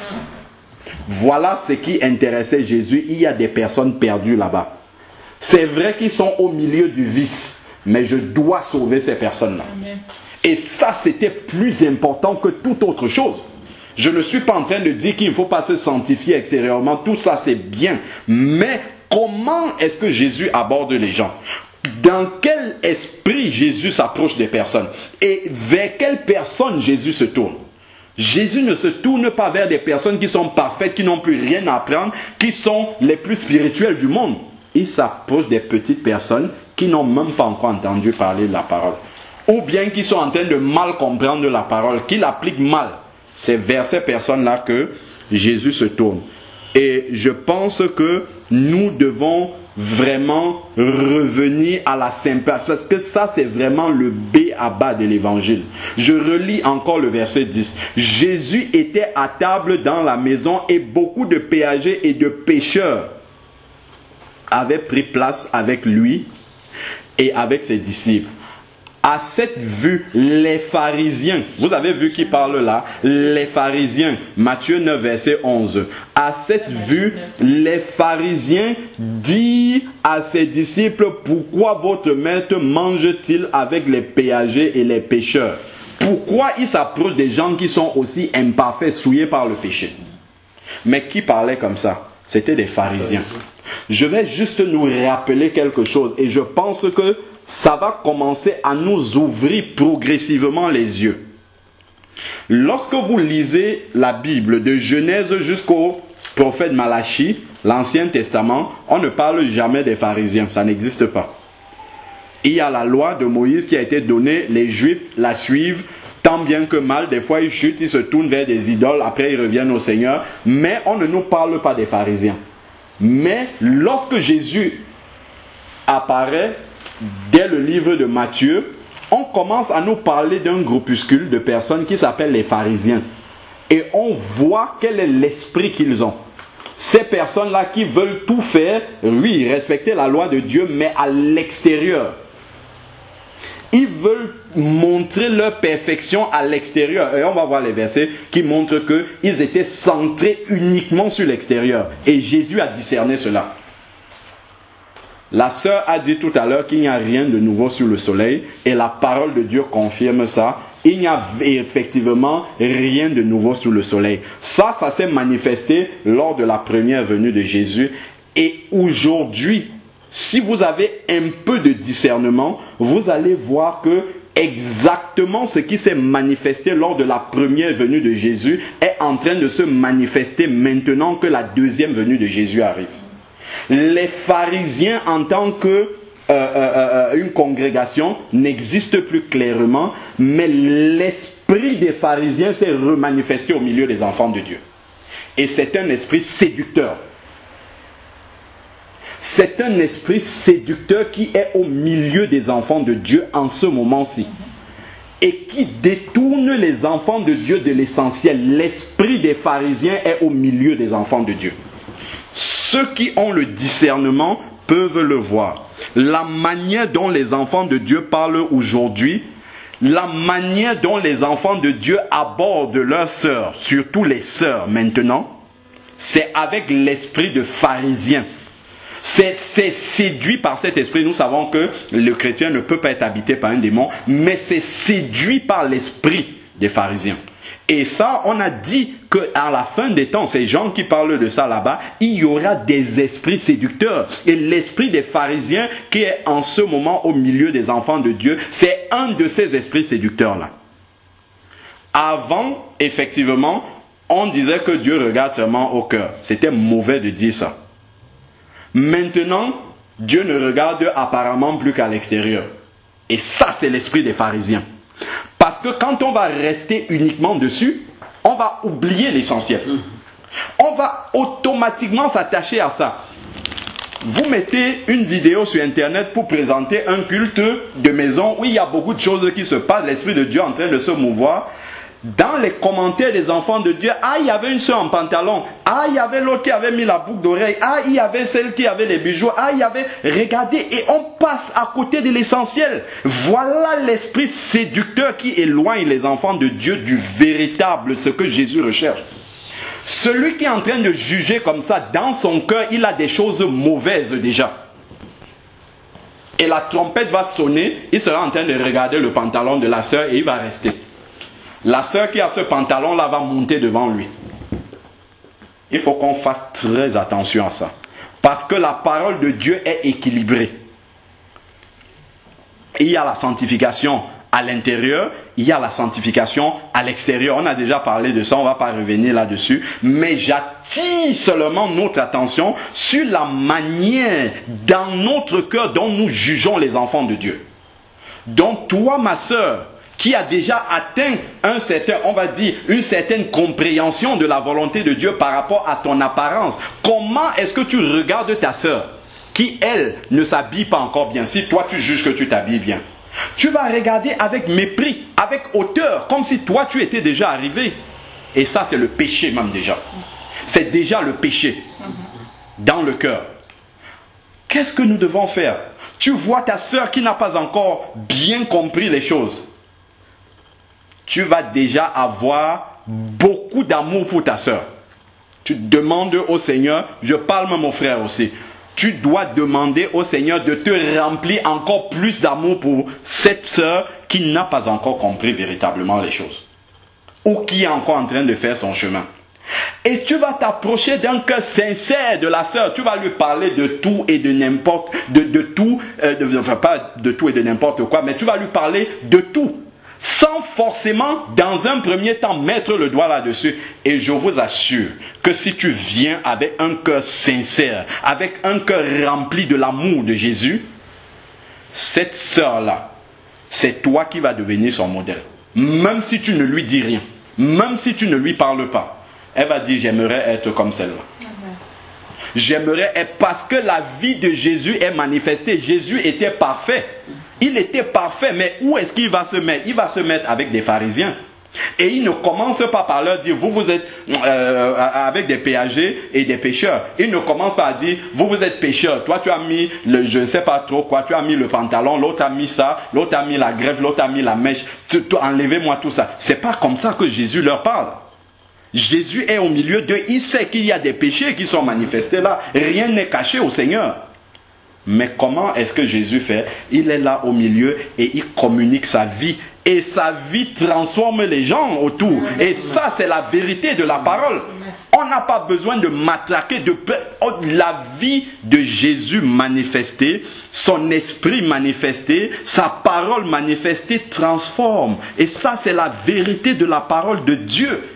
Voilà ce qui intéressait Jésus. Il y a des personnes perdues là-bas. C'est vrai qu'ils sont au milieu du vice. Mais je dois sauver ces personnes-là. Amen. Et ça, c'était plus important que toute autre chose. Je ne suis pas en train de dire qu'il ne faut pas se sanctifier extérieurement. Tout ça, c'est bien. Mais comment est-ce que Jésus aborde les gens? Dans quel esprit Jésus s'approche des personnes? Et vers quelle personne Jésus se tourne? Jésus ne se tourne pas vers des personnes qui sont parfaites, qui n'ont plus rien à apprendre, qui sont les plus spirituelles du monde. Il s'approche des petites personnes qui n'ont même pas encore entendu parler de la parole. Ou bien qui sont en train de mal comprendre la parole, qui l'appliquent mal. C'est vers ces personnes-là que Jésus se tourne. Et je pense que nous devons vraiment revenir à la simplicité. Parce que ça, c'est vraiment le b.a.-ba de l'évangile. Je relis encore le verset 10. Jésus était à table dans la maison et beaucoup de péagers et de pécheurs avaient pris place avec lui et avec ses disciples. À cette vue, les pharisiens, vous avez vu qui parle là? Les pharisiens, Matthieu 9, verset 11. À cette vue, les pharisiens disent à ses disciples, pourquoi votre maître mange-t-il avec les péagers et les pécheurs? Pourquoi il s'approche des gens qui sont aussi imparfaits, souillés par le péché? Mais qui parlait comme ça? C'était des pharisiens. Je vais juste nous rappeler quelque chose et je pense que ça va commencer à nous ouvrir progressivement les yeux. Lorsque vous lisez la Bible de Genèse jusqu'au prophète Malachie, l'Ancien Testament, on ne parle jamais des pharisiens, ça n'existe pas. Il y a la loi de Moïse qui a été donnée, les Juifs la suivent, tant bien que mal, des fois ils chutent, ils se tournent vers des idoles, après ils reviennent au Seigneur, mais on ne nous parle pas des pharisiens. Mais lorsque Jésus apparaît, dès le livre de Matthieu, on commence à nous parler d'un groupuscule de personnes qui s'appellent les pharisiens. Et on voit quel est l'esprit qu'ils ont. Ces personnes-là qui veulent tout faire, oui, respecter la loi de Dieu, mais à l'extérieur. Ils veulent montrer leur perfection à l'extérieur. Et on va voir les versets qui montrent qu'ils étaient centrés uniquement sur l'extérieur. Et Jésus a discerné cela. La sœur a dit tout à l'heure qu'il n'y a rien de nouveau sous le soleil et la parole de Dieu confirme ça. Il n'y a effectivement rien de nouveau sous le soleil. Ça s'est manifesté lors de la première venue de Jésus. Et aujourd'hui, si vous avez un peu de discernement, vous allez voir que exactement ce qui s'est manifesté lors de la première venue de Jésus est en train de se manifester maintenant que la deuxième venue de Jésus arrive. Les pharisiens en tant que une congrégation n'existent plus clairement, mais l'esprit des pharisiens s'est remanifesté au milieu des enfants de Dieu. Et c'est un esprit séducteur. C'est un esprit séducteur qui est au milieu des enfants de Dieu en ce moment-ci. Et qui détourne les enfants de Dieu de l'essentiel. L'esprit des pharisiens est au milieu des enfants de Dieu. Ceux qui ont le discernement peuvent le voir. La manière dont les enfants de Dieu parlent aujourd'hui, la manière dont les enfants de Dieu abordent leurs sœurs, surtout les sœurs maintenant, c'est avec l'esprit de pharisien. C'est séduit par cet esprit. Nous savons que le chrétien ne peut pas être habité par un démon, mais c'est séduit par l'esprit des pharisiens. Et ça, on a dit qu'à la fin des temps, ces gens qui parlent de ça là-bas, il y aura des esprits séducteurs. Et l'esprit des pharisiens qui est en ce moment au milieu des enfants de Dieu, c'est un de ces esprits séducteurs-là. Avant, effectivement, on disait que Dieu regarde seulement au cœur. C'était mauvais de dire ça. Maintenant, Dieu ne regarde apparemment plus qu'à l'extérieur. Et ça, c'est l'esprit des pharisiens. Parce que quand on va rester uniquement dessus, on va oublier l'essentiel. On va automatiquement s'attacher à ça. Vous mettez une vidéo sur Internet pour présenter un culte de maison où il y a beaucoup de choses qui se passent, l'Esprit de Dieu en train de se mouvoir. Dans les commentaires des enfants de Dieu, ah, il y avait une soeur en pantalon, ah, il y avait l'autre qui avait mis la boucle d'oreille, ah, il y avait celle qui avait les bijoux, ah, il y avait... Regardez, et on passe à côté de l'essentiel. Voilà l'esprit séducteur qui éloigne les enfants de Dieu du véritable, ce que Jésus recherche. Celui qui est en train de juger comme ça, dans son cœur, il a des choses mauvaises déjà. Et la trompette va sonner, il sera en train de regarder le pantalon de la sœur et il va rester. La sœur qui a ce pantalon-là va monter devant lui. Il faut qu'on fasse très attention à ça. Parce que la parole de Dieu est équilibrée. Il y a la sanctification à l'intérieur, il y a la sanctification à l'extérieur. On a déjà parlé de ça, on ne va pas revenir là-dessus. Mais j'attire seulement notre attention sur la manière dans notre cœur dont nous jugeons les enfants de Dieu. Donc toi, ma sœur, qui a déjà atteint un certain, on va dire, une certaine compréhension de la volonté de Dieu par rapport à ton apparence. Comment est-ce que tu regardes ta sœur qui, elle, ne s'habille pas encore bien, si toi tu juges que tu t'habilles bien? Tu vas regarder avec mépris, avec hauteur, comme si toi tu étais déjà arrivé. Et ça, c'est le péché même déjà. C'est déjà le péché dans le cœur. Qu'est-ce que nous devons faire? Tu vois ta sœur qui n'a pas encore bien compris les choses. Tu vas déjà avoir beaucoup d'amour pour ta sœur. Tu demandes au Seigneur, je parle même aux frères aussi, tu dois demander au Seigneur de te remplir encore plus d'amour pour cette sœur qui n'a pas encore compris véritablement les choses. Ou qui est encore en train de faire son chemin. Et tu vas t'approcher d'un cœur sincère de la sœur. Tu vas lui parler de tout et de n'importe, enfin pas de tout et de n'importe quoi, mais tu vas lui parler de tout. Sans forcément, dans un premier temps, mettre le doigt là-dessus. Et je vous assure que si tu viens avec un cœur sincère, avec un cœur rempli de l'amour de Jésus, cette sœur-là, c'est toi qui vas devenir son modèle. Même si tu ne lui dis rien, même si tu ne lui parles pas, elle va dire, j'aimerais être comme celle-là. J'aimerais être, parce que la vie de Jésus est manifestée. Jésus était parfait. Il était parfait, mais où est-ce qu'il va se mettre? Il va se mettre avec des pharisiens. Et il ne commence pas par leur dire, vous êtes avec des péagers et des pécheurs. Il ne commence pas à dire, vous êtes pécheurs. Toi, tu as mis, je ne sais pas trop quoi, tu as mis le pantalon, l'autre a mis ça, l'autre a mis la grève, l'autre a mis la mèche. Enlevez-moi tout ça. C'est pas comme ça que Jésus leur parle. Jésus est au milieu d'eux. Il sait qu'il y a des péchés qui sont manifestés là. Rien n'est caché au Seigneur. Mais comment est-ce que Jésus fait? Il est là au milieu et il communique sa vie. Et sa vie transforme les gens autour. Et ça, c'est la vérité de la parole. On n'a pas besoin de matraquer. La vie de Jésus manifestée, son esprit manifesté, sa parole manifestée transforme. Et ça, c'est la vérité de la parole de Dieu.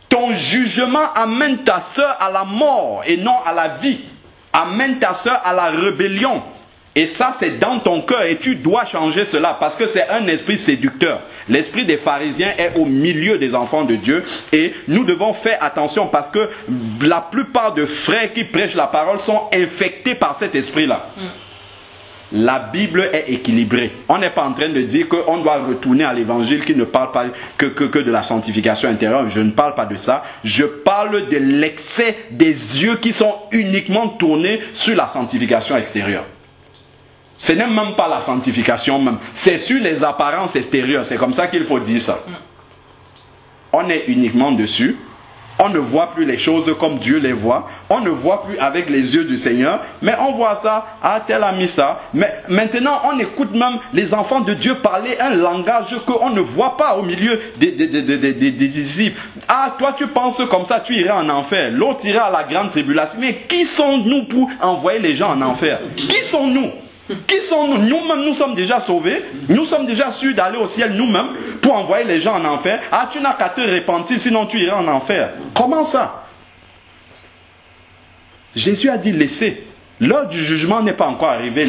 Ton jugement amène ta sœur à la mort et non à la vie. Amène ta sœur à la rébellion. Et ça, c'est dans ton cœur. Et tu dois changer cela parce que c'est un esprit séducteur. L'esprit des pharisiens est au milieu des enfants de Dieu. Et nous devons faire attention parce que la plupart de frères qui prêchent la parole sont infectés par cet esprit-là. La Bible est équilibrée. On n'est pas en train de dire qu'on doit retourner à l'évangile qui ne parle pas que de la sanctification intérieure. Je ne parle pas de ça. Je parle de l'excès des yeux qui sont uniquement tournés sur la sanctification extérieure. Ce n'est même pas la sanctification même. C'est sur les apparences extérieures. C'est comme ça qu'il faut dire ça. On est uniquement dessus. On ne voit plus les choses comme Dieu les voit. On ne voit plus avec les yeux du Seigneur. Mais on voit ça, ah, tel a mis ça. Mais maintenant, on écoute même les enfants de Dieu parler un langage qu'on ne voit pas au milieu des disciples. Ah, toi tu penses comme ça, tu irais en enfer. L'autre irait à la grande tribulation. Mais qui sommes-nous pour envoyer les gens en enfer? Qui sommes-nous? Qui sommes-nous? Nous-mêmes, nous sommes déjà sauvés. Nous sommes déjà sûrs d'aller au ciel nous-mêmes pour envoyer les gens en enfer. Ah, tu n'as qu'à te repentir, sinon tu iras en enfer. Comment ça? Jésus a dit laissez. L'heure du jugement n'est pas encore arrivée.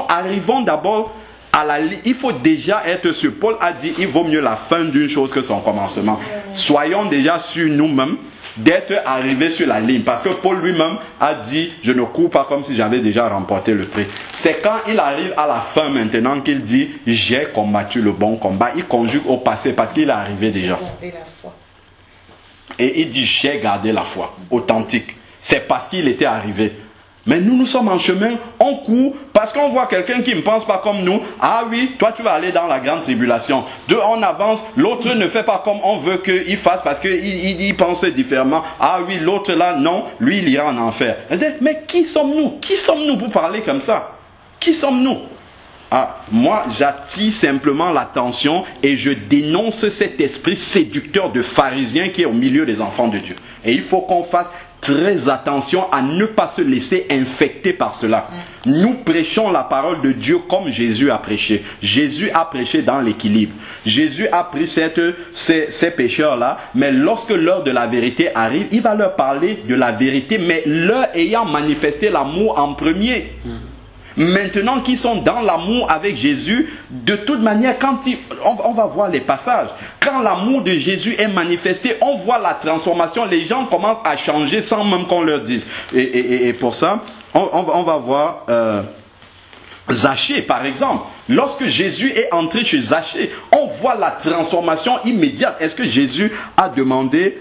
Arrivons d'abord à la ligne. Il faut déjà être sûr. Paul a dit il vaut mieux la fin d'une chose que son commencement. Soyons déjà sûrs nous-mêmes d'être arrivés sur la ligne. Parce que Paul lui-même a dit je ne cours pas comme si j'avais déjà remporté le prix. C'est quand il arrive à la fin maintenant qu'il dit j'ai combattu le bon combat. Il conjugue au passé parce qu'il est arrivé déjà. Et il dit j'ai gardé la foi authentique. C'est parce qu'il était arrivé. Mais nous sommes en chemin, on court, parce qu'on voit quelqu'un qui ne pense pas comme nous. Ah oui, toi tu vas aller dans la grande tribulation. Deux, on avance, l'autre ne fait pas comme on veut qu'il fasse parce qu'il pense différemment. Ah oui, l'autre là, non, lui il ira en enfer. Mais qui sommes-nous? Qui sommes-nous pour parler comme ça? Qui sommes-nous? Ah, moi j'attire simplement l'attention et je dénonce cet esprit séducteur de pharisien qui est au milieu des enfants de Dieu. Et il faut qu'on fasse très attention à ne pas se laisser infecter par cela. Nous prêchons la parole de Dieu comme Jésus a prêché. Jésus a prêché dans l'équilibre. Jésus a pris ces pécheurs-là, mais lorsque l'heure de la vérité arrive, il va leur parler de la vérité, mais leur ayant manifesté l'amour en premier. Maintenant qu'ils sont dans l'amour avec Jésus, de toute manière, quand on va voir les passages, quand l'amour de Jésus est manifesté, on voit la transformation, les gens commencent à changer sans même qu'on leur dise. Et pour ça, on va voir Zachée par exemple. Lorsque Jésus est entré chez Zachée, on voit la transformation immédiate. Est-ce que Jésus a demandé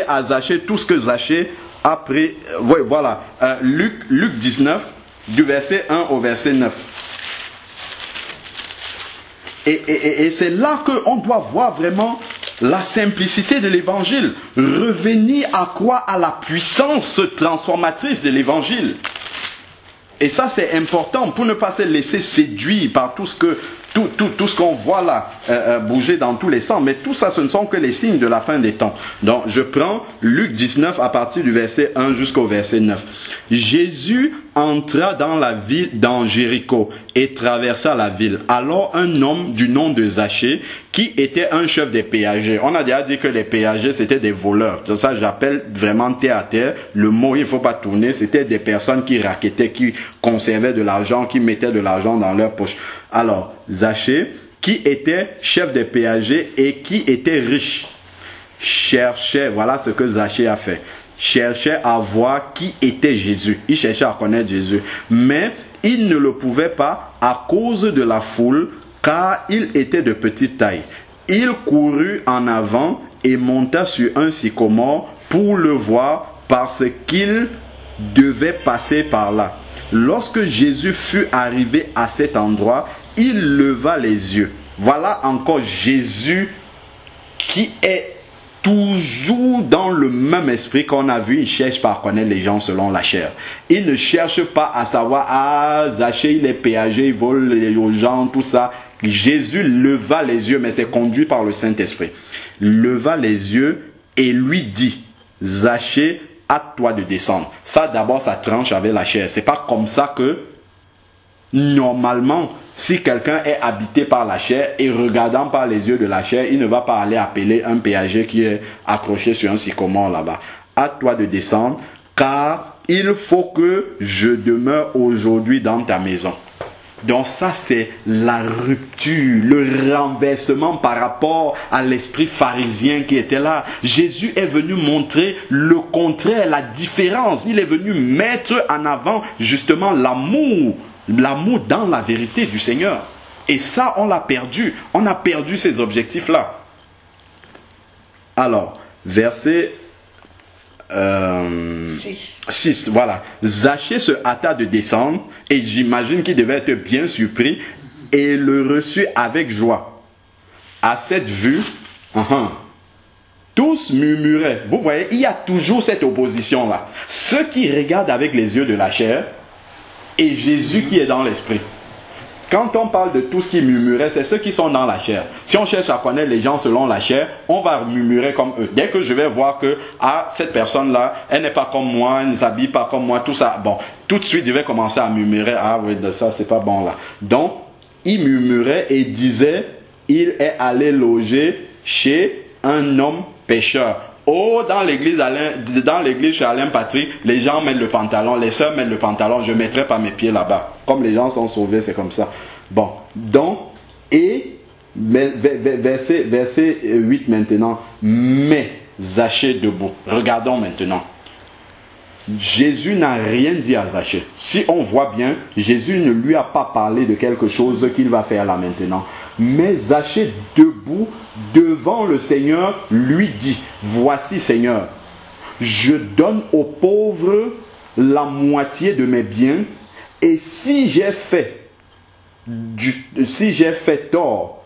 à Zachée tout ce que Zachée a pris? Oui, voilà. Luc 19. Du verset 1 au verset 9. Et c'est là qu'on doit voir vraiment la simplicité de l'évangile. Revenir à croire à la puissance transformatrice de l'évangile. Et ça c'est important pour ne pas se laisser séduire par tout ce qu'on voit là bouger dans tous les sens. Mais tout ça, ce ne sont que les signes de la fin des temps. Donc je prends Luc 19 à partir du verset 1 jusqu'au verset 9. Jésus entra dans la ville, dans Jéricho, et traversa la ville. Alors un homme du nom de Zachée, qui était un chef des péagers. On a déjà dit que les péagers c'était des voleurs. C'est ça j'appelle vraiment terre à terre. Le mot il ne faut pas tourner. C'était des personnes qui raquettaient, qui conservaient de l'argent, qui mettaient de l'argent dans leur poche. Alors Zachée, qui était chef des péagers et qui était riche, cherchait, voilà ce que Zachée a fait, cherchait à voir qui était Jésus. Il cherchait à connaître Jésus. Mais il ne le pouvait pas à cause de la foule, car il était de petite taille. Il courut en avant et monta sur un sycomore pour le voir parce qu'il devait passer par là. Lorsque Jésus fut arrivé à cet endroit, il leva les yeux. Voilà encore Jésus qui est toujours dans le même esprit qu'on a vu. Il ne cherche pas à connaître les gens selon la chair. Il ne cherche pas à savoir, ah, Zachée il est péager, il vole aux gens, tout ça. Jésus leva les yeux, mais c'est conduit par le Saint-Esprit. Leva les yeux et lui dit, Zachée, à toi de descendre. Ça d'abord, ça tranche avec la chair. C'est pas comme ça que normalement, si quelqu'un est habité par la chair et regardant par les yeux de la chair, il ne va pas aller appeler un péager qui est accroché sur un sycomore là-bas. À toi de descendre, car il faut que je demeure aujourd'hui dans ta maison. Donc ça c'est la rupture, le renversement par rapport à l'esprit pharisien qui était là. Jésus est venu montrer le contraire, la différence. Il est venu mettre en avant justement l'amour dans la vérité du Seigneur. Et ça on l'a perdu. On a perdu ces objectifs-là. Alors, verset 6, voilà. Zachée se hâta de descendre et j'imagine qu'il devait être bien surpris et le reçut avec joie. À cette vue, tous murmuraient. Vous voyez, il y a toujours cette opposition-là. Ceux qui regardent avec les yeux de la chair et Jésus qui est dans l'esprit. Quand on parle de tous qui murmuraient, c'est ceux qui sont dans la chair. Si on cherche à connaître les gens selon la chair, on va murmurer comme eux. Dès que je vais voir que cette personne-là, elle n'est pas comme moi, elle ne s'habille pas comme moi, tout ça, bon, tout de suite je vais commencer à murmurer, ah oui, de ça c'est pas bon là. Donc, il murmurait et disait, il est allé loger chez un homme pécheur. Oh, dans l'église chez Alain Patrick, les gens mettent le pantalon, les sœurs mettent le pantalon, je ne mettrai pas mes pieds là-bas. Comme les gens sont sauvés, c'est comme ça. Bon, donc, et verset 8 maintenant, mais Zachée debout. Regardons maintenant. Jésus n'a rien dit à Zachée. Si on voit bien, Jésus ne lui a pas parlé de quelque chose qu'il va faire là maintenant. Mais Zachée debout devant le Seigneur lui dit, voici Seigneur, je donne aux pauvres la moitié de mes biens, et si j'ai fait tort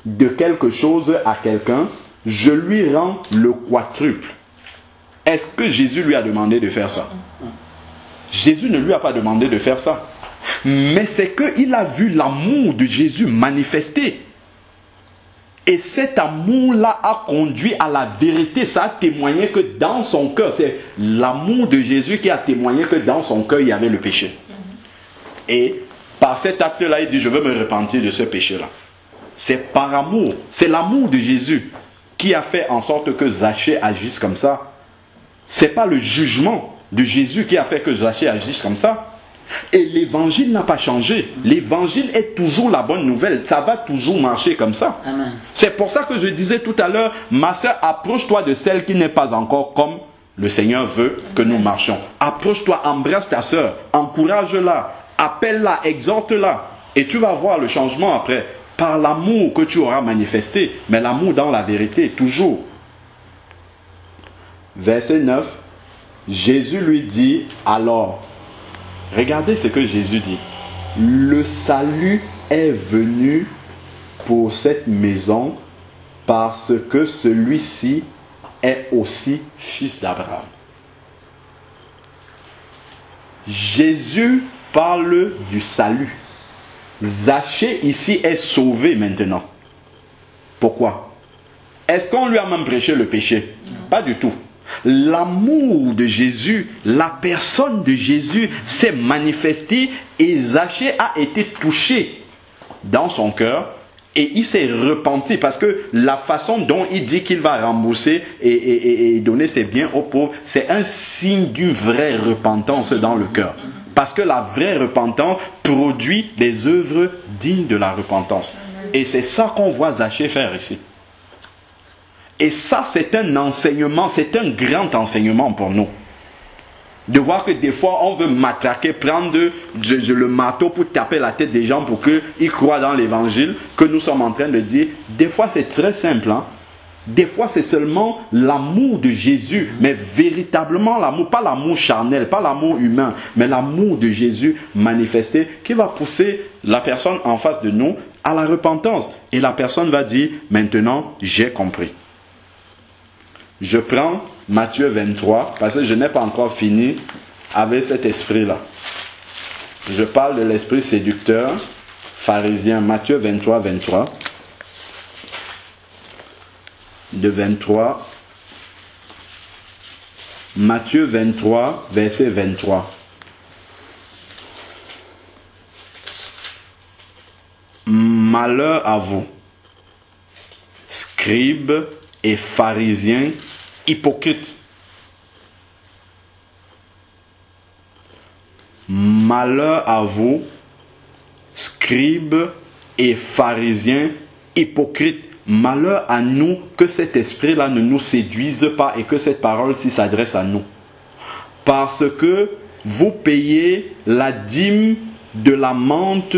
de quelque chose à quelqu'un, je lui rends le quadruple. Est-ce que Jésus lui a demandé de faire ça? Jésus ne lui a pas demandé de faire ça. Mais c'est qu'il a vu l'amour de Jésus manifesté. Et cet amour-là a conduit à la vérité. Ça a témoigné que dans son cœur, c'est l'amour de Jésus qui a témoigné que dans son cœur, il y avait le péché. Et par cet acte-là, il dit, je veux me repentir de ce péché-là. C'est par amour. C'est l'amour de Jésus qui a fait en sorte que Zachée agisse comme ça. Ce n'est pas le jugement de Jésus qui a fait que Zachée agisse comme ça. Et l'évangile n'a pas changé. L'évangile est toujours la bonne nouvelle. Ça va toujours marcher comme ça. Amen. C'est pour ça que je disais tout à l'heure, ma soeur, approche-toi de celle qui n'est pas encore comme le Seigneur veut que nous marchions. Approche-toi, embrasse ta soeur, encourage-la, appelle-la, exhorte-la. Et tu vas voir le changement après. Par l'amour que tu auras manifesté. Mais l'amour dans la vérité, toujours. Verset 9. Jésus lui dit alors... Regardez ce que Jésus dit. Le salut est venu pour cette maison parce que celui-ci est aussi fils d'Abraham. Jésus parle du salut. Zachée ici est sauvé maintenant. Pourquoi? Est-ce qu'on lui a même prêché le péché? Pas du tout. L'amour de Jésus, la personne de Jésus s'est manifestée et Zachée a été touché dans son cœur et il s'est repenti parce que la façon dont il dit qu'il va rembourser et donner ses biens aux pauvres, c'est un signe d'une vraie repentance dans le cœur. Parce que la vraie repentance produit des œuvres dignes de la repentance. Et c'est ça qu'on voit Zachée faire ici. Et ça, c'est un enseignement, c'est un grand enseignement pour nous. De voir que des fois, on veut matraquer, prendre le marteau pour taper la tête des gens pour qu'ils croient dans l'évangile, que nous sommes en train de dire. Des fois, c'est très simple. Des fois, c'est seulement l'amour de Jésus, mais véritablement l'amour, pas l'amour charnel, pas l'amour humain, mais l'amour de Jésus manifesté qui va pousser la personne en face de nous à la repentance. Et la personne va dire, maintenant, j'ai compris. Je prends Matthieu 23, parce que je n'ai pas encore fini avec cet esprit-là. Je parle de l'esprit séducteur, pharisien, Matthieu 23, 23. De 23. Matthieu 23, verset 23. Malheur à vous, scribes et pharisiens hypocrites. Malheur à vous, scribes et pharisiens hypocrites. Malheur à nous que cet esprit-là ne nous séduise pas et que cette parole-ci s'adresse à nous. Parce que vous payez la dîme de la menthe,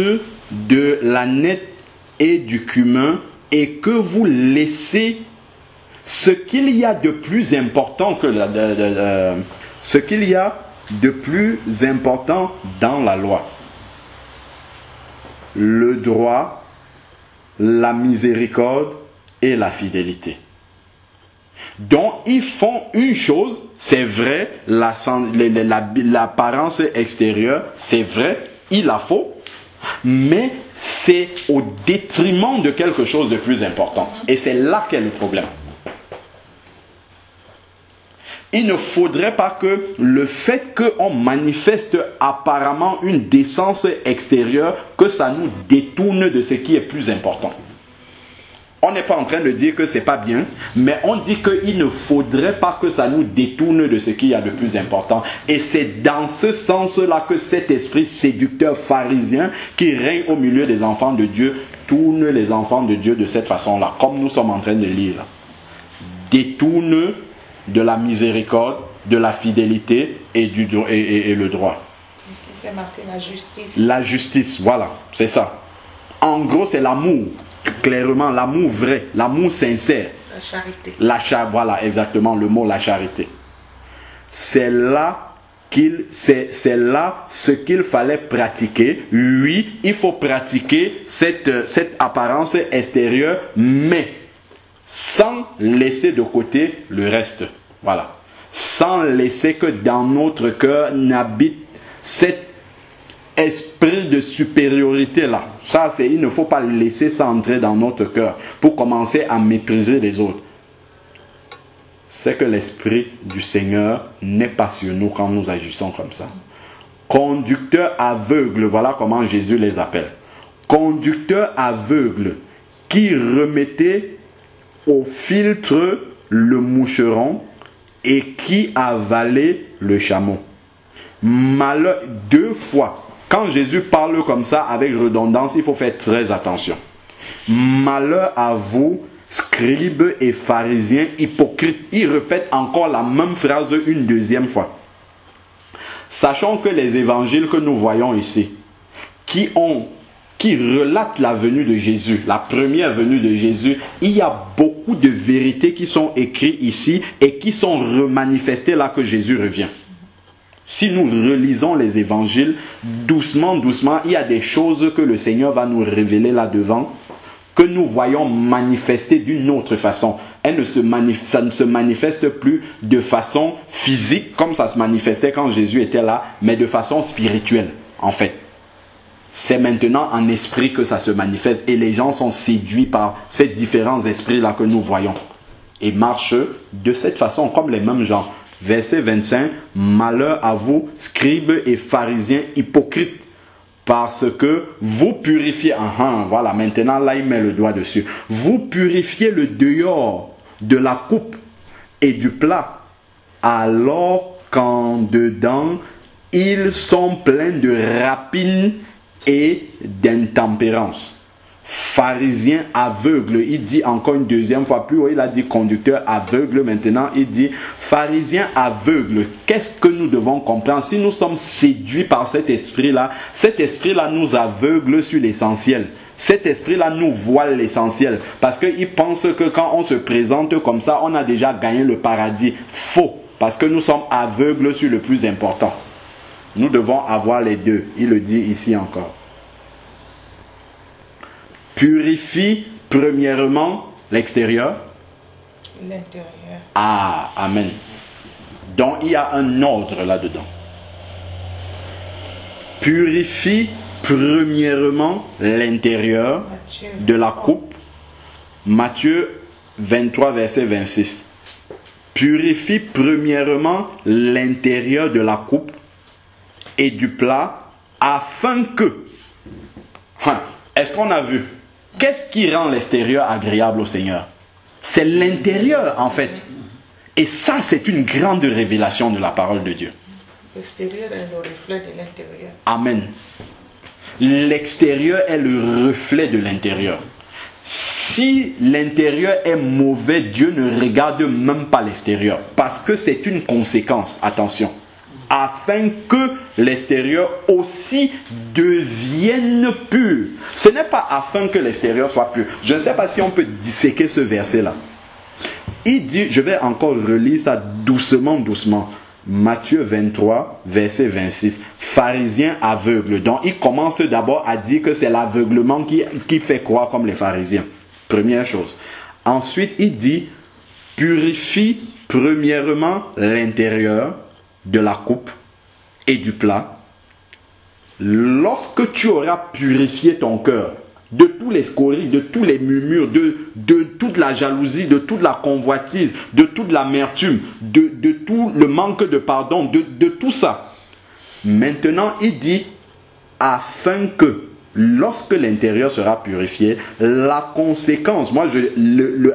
de l'âneth et du cumin et que vous laissez ce qu'il y a de plus important que ce qu'il y a de plus important dans la loi. Le droit, la miséricorde et la fidélité. Donc, ils font une chose, c'est vrai, l'apparence extérieure, c'est vrai, il la faut, mais c'est au détriment de quelque chose de plus important. Et c'est là qu'est le problème. Il ne faudrait pas que le fait qu'on manifeste apparemment une décence extérieure, que ça nous détourne de ce qui est plus important. On n'est pas en train de dire que c'est pas bien, mais on dit qu'il ne faudrait pas que ça nous détourne de ce qu'il y a de plus important. Et c'est dans ce sens-là que cet esprit séducteur pharisien qui règne au milieu des enfants de Dieu tourne les enfants de Dieu de cette façon-là, comme nous sommes en train de lire. Détourne de la miséricorde, de la fidélité et le droit. C'est marqué la justice. La justice, voilà, c'est ça. En gros, c'est l'amour. Clairement, l'amour vrai, l'amour sincère. La charité. Voilà, exactement, le mot la charité. C'est là ce qu'il fallait pratiquer. Oui, il faut pratiquer cette apparence extérieure, mais sans laisser de côté le reste. Voilà. Sans laisser que dans notre cœur n'habite cet esprit de supériorité là. Ça, il ne faut pas laisser ça entrer dans notre cœur pour commencer à mépriser les autres. C'est que l'esprit du Seigneur n'est pas sur nous quand nous agissons comme ça. Conducteurs aveugles, voilà comment Jésus les appelle. Conducteurs aveugles qui remettaient au filtre le moucheron et qui avalaient le chameau. Malheur, 2 fois. Quand Jésus parle comme ça avec redondance, il faut faire très attention. Malheur à vous, scribes et pharisiens hypocrites. Il répète encore la même phrase une deuxième fois. Sachant que les évangiles que nous voyons ici, qui relatent la venue de Jésus, la première venue de Jésus, il y a beaucoup de vérités qui sont écrites ici et qui sont remanifestées là que Jésus revient. Si nous relisons les évangiles, doucement, doucement, il y a des choses que le Seigneur va nous révéler là-devant, que nous voyons manifester d'une autre façon. Ça ne se manifeste plus de façon physique, comme ça se manifestait quand Jésus était là, mais de façon spirituelle, en fait. C'est maintenant en esprit que ça se manifeste, et les gens sont séduits par ces différents esprits-là que nous voyons, et marchent de cette façon, comme les mêmes gens. Verset 25, malheur à vous, scribes et pharisiens hypocrites, parce que vous purifiez, voilà, maintenant là il met le doigt dessus, vous purifiez le dehors de la coupe et du plat, alors qu'en dedans, ils sont pleins de rapines et d'intempérance. Pharisien aveugle, il dit encore une deuxième fois, plus haut il a dit conducteur aveugle, maintenant il dit pharisien aveugle. Qu'est-ce que nous devons comprendre? Si nous sommes séduits par cet esprit-là nous aveugle sur l'essentiel. Cet esprit-là nous voile l'essentiel, parce qu'il pense que quand on se présente comme ça, on a déjà gagné le paradis. Faux, parce que nous sommes aveugles sur le plus important. Nous devons avoir les deux, il le dit ici encore. Purifie premièrement l'extérieur. L'intérieur. Ah, amen. Donc il y a un ordre là-dedans. Purifie premièrement l'intérieur de la coupe. Matthieu 23, verset 26. Purifie premièrement l'intérieur de la coupe et du plat, afin que... Est-ce qu'on a vu? Qu'est-ce qui rend l'extérieur agréable au Seigneur? C'est l'intérieur, en fait. Et ça, c'est une grande révélation de la parole de Dieu. L'extérieur est le reflet de l'intérieur. Amen. L'extérieur est le reflet de l'intérieur. Si l'intérieur est mauvais, Dieu ne regarde même pas l'extérieur. Parce que c'est une conséquence, attention. Afin que l'extérieur aussi devienne pur. Ce n'est pas afin que l'extérieur soit pur. Je ne sais pas si on peut disséquer ce verset-là. Il dit, je vais encore relire ça doucement, doucement. Matthieu 23, verset 26. Pharisien aveugle. Donc il commence d'abord à dire que c'est l'aveuglement qui fait croire comme les pharisiens. Première chose. Ensuite, il dit, purifie premièrement l'intérieur de la coupe et du plat. Lorsque tu auras purifié ton cœur de tous les scories, de tous les murmures, de toute la jalousie, de toute la convoitise, de toute l'amertume, de tout le manque de pardon, de tout ça. Maintenant, il dit, afin que, lorsque l'intérieur sera purifié, la conséquence,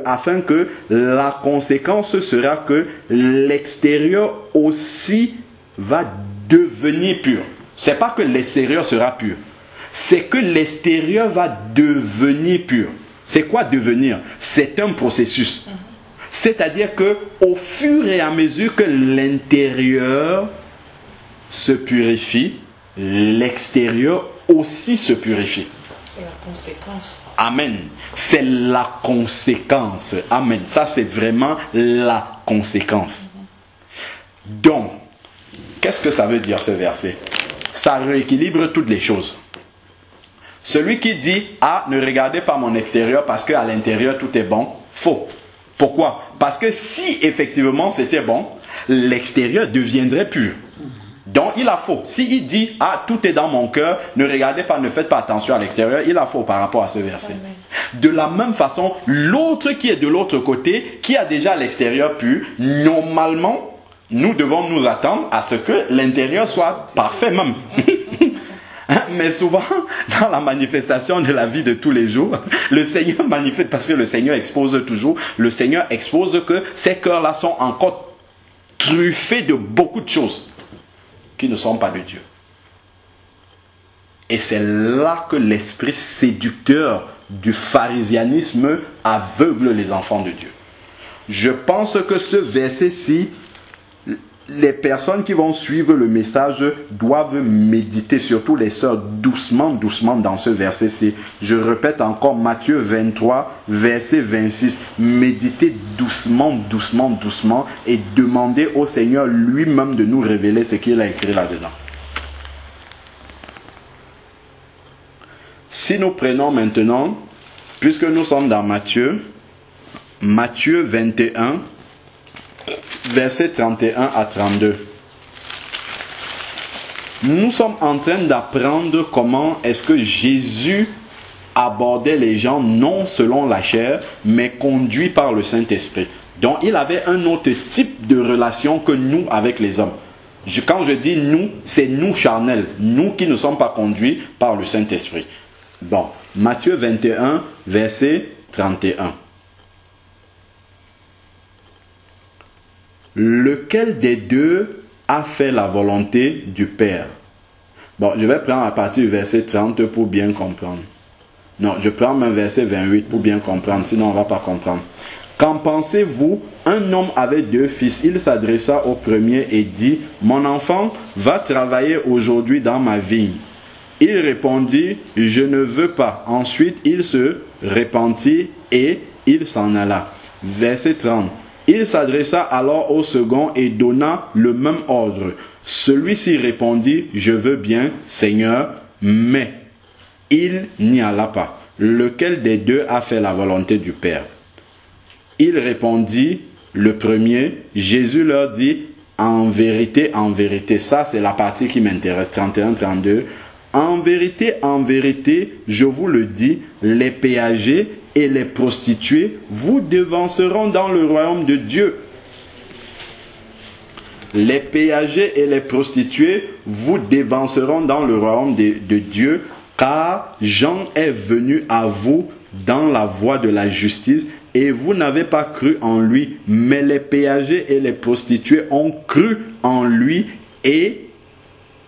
afin que la conséquence sera que l'extérieur aussi va devenir pur. C'est pas que l'extérieur sera pur, c'est que l'extérieur va devenir pur. C'est quoi devenir? C'est un processus. C'est-à-dire que au fur et à mesure que l'intérieur se purifie, l'extérieur aussi se purifie. C'est la conséquence. Amen. C'est la conséquence. Amen. Ça, c'est vraiment la conséquence. Donc, qu'est-ce que ça veut dire ce verset? Ça rééquilibre toutes les choses. Celui qui dit « Ah, ne regardez pas mon extérieur parce qu'à l'intérieur tout est bon », faux. Pourquoi? Parce que si effectivement c'était bon, l'extérieur deviendrait pur. Donc il a faux. S'il dit « Ah, tout est dans mon cœur, ne regardez pas, ne faites pas attention à l'extérieur », il a faux par rapport à ce verset. Amen. De la même façon, l'autre qui est de l'autre côté, qui a déjà l'extérieur pur, normalement, nous devons nous attendre à ce que l'intérieur soit parfait même. Mais souvent, dans la manifestation de la vie de tous les jours, le Seigneur manifeste parce que le Seigneur expose toujours. Le Seigneur expose que ces cœurs-là sont encore truffés de beaucoup de choses qui ne sont pas de Dieu. Et c'est là que l'esprit séducteur du pharisianisme aveugle les enfants de Dieu. Je pense que ce verset-ci, les personnes qui vont suivre le message doivent méditer, surtout les sœurs, doucement dans ce verset-ci. Je répète encore Matthieu 23, verset 26. Méditez doucement et demandez au Seigneur lui-même de nous révéler ce qu'il a écrit là-dedans. Si nous prenons maintenant, puisque nous sommes dans Matthieu 21, versets 31 à 32. Nous sommes en train d'apprendre comment est-ce que Jésus abordait les gens non selon la chair, mais conduit par le Saint-Esprit. Donc il avait un autre type de relation que nous avec les hommes. Quand je dis nous, c'est nous charnels, nous qui ne sommes pas conduits par le Saint-Esprit. Bon, Matthieu 21, verset 31. Lequel des deux a fait la volonté du Père? Bon, je vais prendre à partir du verset 30 pour bien comprendre. Non, je prends un verset 28 pour bien comprendre, sinon on ne va pas comprendre. Qu'en pensez-vous? Un homme avait 2 fils. Il s'adressa au premier et dit, « Mon enfant, va travailler aujourd'hui dans ma vigne. » Il répondit, « Je ne veux pas. » Ensuite, il se repentit et il s'en alla. Verset 30. Il s'adressa alors au second et donna le même ordre. Celui-ci répondit, « Je veux bien, Seigneur, mais il n'y alla pas. » Lequel des deux a fait la volonté du Père? Il répondit, le premier. Jésus leur dit, « En vérité, ça c'est la partie qui m'intéresse, 31-32. En vérité, je vous le dis, les péagers et les prostituées vous devanceront dans le royaume de Dieu. » Les péagers et les prostituées vous devanceront dans le royaume de Dieu, car Jean est venu à vous dans la voie de la justice, et vous n'avez pas cru en lui, mais les péagers et les prostituées ont cru en lui, et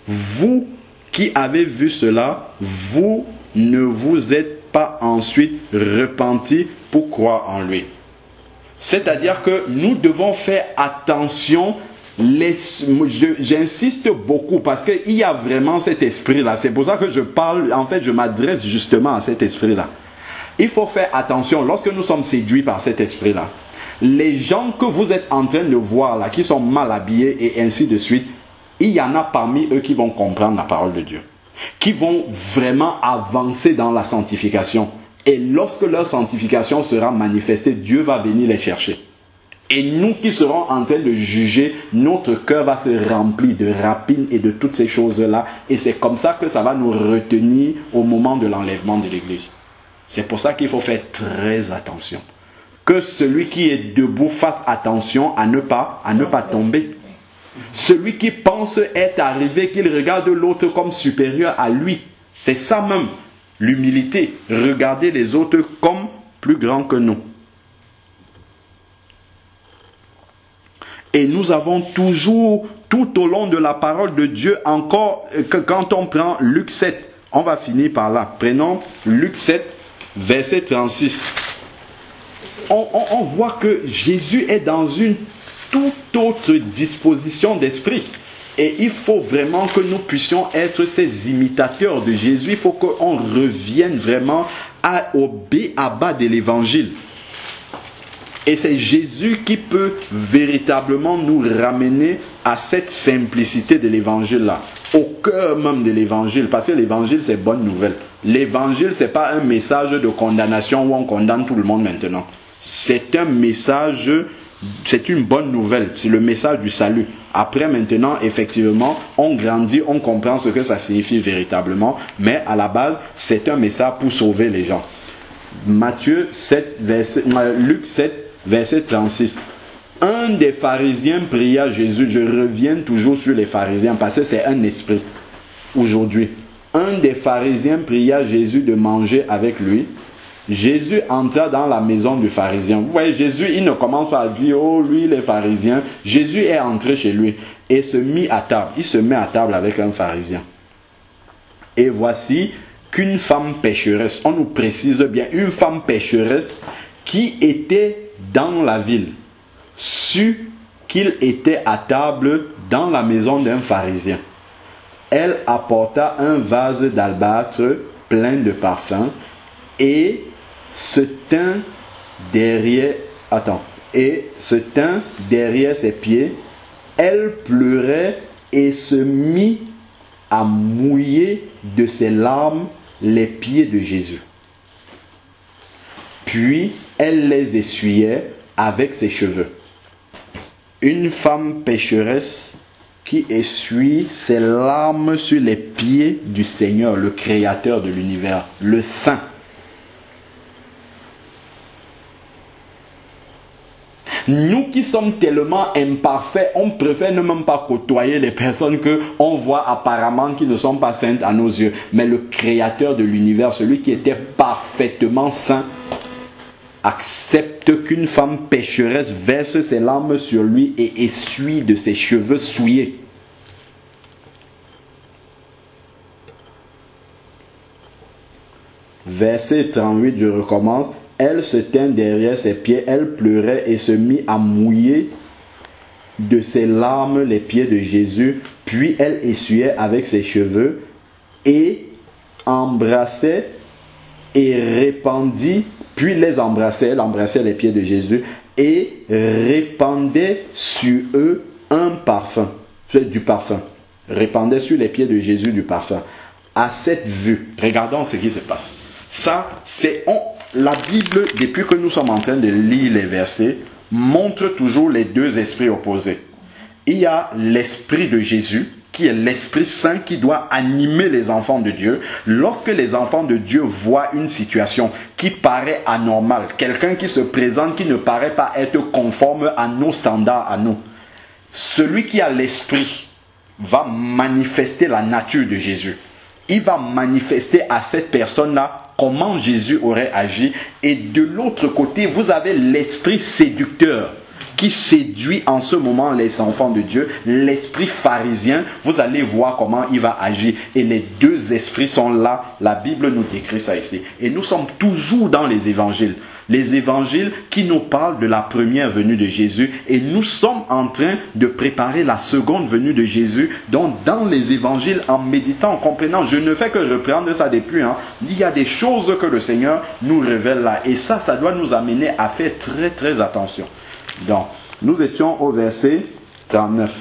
vous qui avez vu cela, vous ne vous êtes pas ensuite repenti pour croire en lui. C'est-à-dire que nous devons faire attention. J'insiste beaucoup parce qu'il y a vraiment cet esprit-là. C'est pour ça que je parle, en fait, je m'adresse justement à cet esprit-là. Il faut faire attention lorsque nous sommes séduits par cet esprit-là. Les gens que vous êtes en train de voir là, qui sont mal habillés et ainsi de suite, il y en a parmi eux qui vont comprendre la parole de Dieu, qui vont vraiment avancer dans la sanctification. Et lorsque leur sanctification sera manifestée, Dieu va venir les chercher. Et nous qui serons en train de juger, notre cœur va se remplir de rapines et de toutes ces choses-là. Et c'est comme ça que ça va nous retenir au moment de l'enlèvement de l'église. C'est pour ça qu'il faut faire très attention. Que celui qui est debout fasse attention à ne pas tomber. Celui qui pense être arrivé, qu'il regarde l'autre comme supérieur à lui. C'est ça même, l'humilité. Regarder les autres comme plus grands que nous. Et nous avons toujours, tout au long de la parole de Dieu, encore, que quand on prend Luc 7, on va finir par là. Prenons Luc 7, verset 36. On voit que Jésus est dans une toute autre disposition d'esprit. Et il faut vraiment que nous puissions être ces imitateurs de Jésus. Il faut qu'on revienne vraiment au b.a.-ba de l'évangile. Et c'est Jésus qui peut véritablement nous ramener à cette simplicité de l'évangile-là. Au cœur même de l'évangile. Parce que l'évangile, c'est bonne nouvelle. L'évangile, ce n'est pas un message de condamnation où on condamne tout le monde maintenant. C'est un message, c'est une bonne nouvelle. C'est le message du salut. Après maintenant, effectivement, on grandit, on comprend ce que ça signifie véritablement. Mais à la base, c'est un message pour sauver les gens. Luc 7, verset 36. Un des pharisiens pria Jésus. Je reviens toujours sur les pharisiens parce que c'est un esprit aujourd'hui. Un des pharisiens pria Jésus de manger avec lui. Jésus entra dans la maison du pharisien. Vous voyez, Jésus, il ne commence pas à dire, oh, lui, les pharisiens. Jésus est entré chez lui et se mit à table. Il se met à table avec un pharisien. Et voici qu'une femme pécheresse, on nous précise bien, une femme pécheresse qui était dans la ville, sut qu'il était à table dans la maison d'un pharisien. Elle apporta un vase d'albâtre plein de parfums et se tint derrière ses pieds. Elle pleurait et se mit à mouiller de ses larmes les pieds de Jésus. Puis elle les essuyait avec ses cheveux. Une femme pécheresse qui essuie ses larmes sur les pieds du Seigneur, le Créateur de l'univers, le Saint. Nous qui sommes tellement imparfaits, on préfère ne même pas côtoyer les personnes qu'on voit apparemment qui ne sont pas saintes à nos yeux. Mais le Créateur de l'univers, celui qui était parfaitement saint, accepte qu'une femme pécheresse verse ses larmes sur lui et essuie de ses cheveux souillés. Verset 38, je recommence. Elle se tint derrière ses pieds, elle pleurait et se mit à mouiller de ses larmes les pieds de Jésus. Puis elle essuyait avec ses cheveux et embrassait et répandit, puis les embrassait, elle embrassait les pieds de Jésus et répandait sur eux un parfum, du parfum. Répandait sur les pieds de Jésus du parfum. À cette vue, regardons ce qui se passe. Ça, c'est la Bible, depuis que nous sommes en train de lire les versets, montre toujours les deux esprits opposés. Il y a l'esprit de Jésus, qui est l'Esprit Saint qui doit animer les enfants de Dieu. Lorsque les enfants de Dieu voient une situation qui paraît anormale, quelqu'un qui se présente, qui ne paraît pas être conforme à nos standards, à nous, celui qui a l'Esprit va manifester la nature de Jésus. Il va manifester à cette personne-là comment Jésus aurait agi. Et de l'autre côté, vous avez l'esprit séducteur qui séduit en ce moment les enfants de Dieu. L'esprit pharisien, vous allez voir comment il va agir. Et les deux esprits sont là. La Bible nous décrit ça ici. Et nous sommes toujours dans les évangiles. Les évangiles qui nous parlent de la première venue de Jésus. Et nous sommes en train de préparer la seconde venue de Jésus. Donc dans les évangiles, en méditant, en comprenant, je ne fais que reprendre ça depuis. Il y a des choses que le Seigneur nous révèle là. Et ça doit nous amener à faire très très attention. Donc, nous étions au verset 39.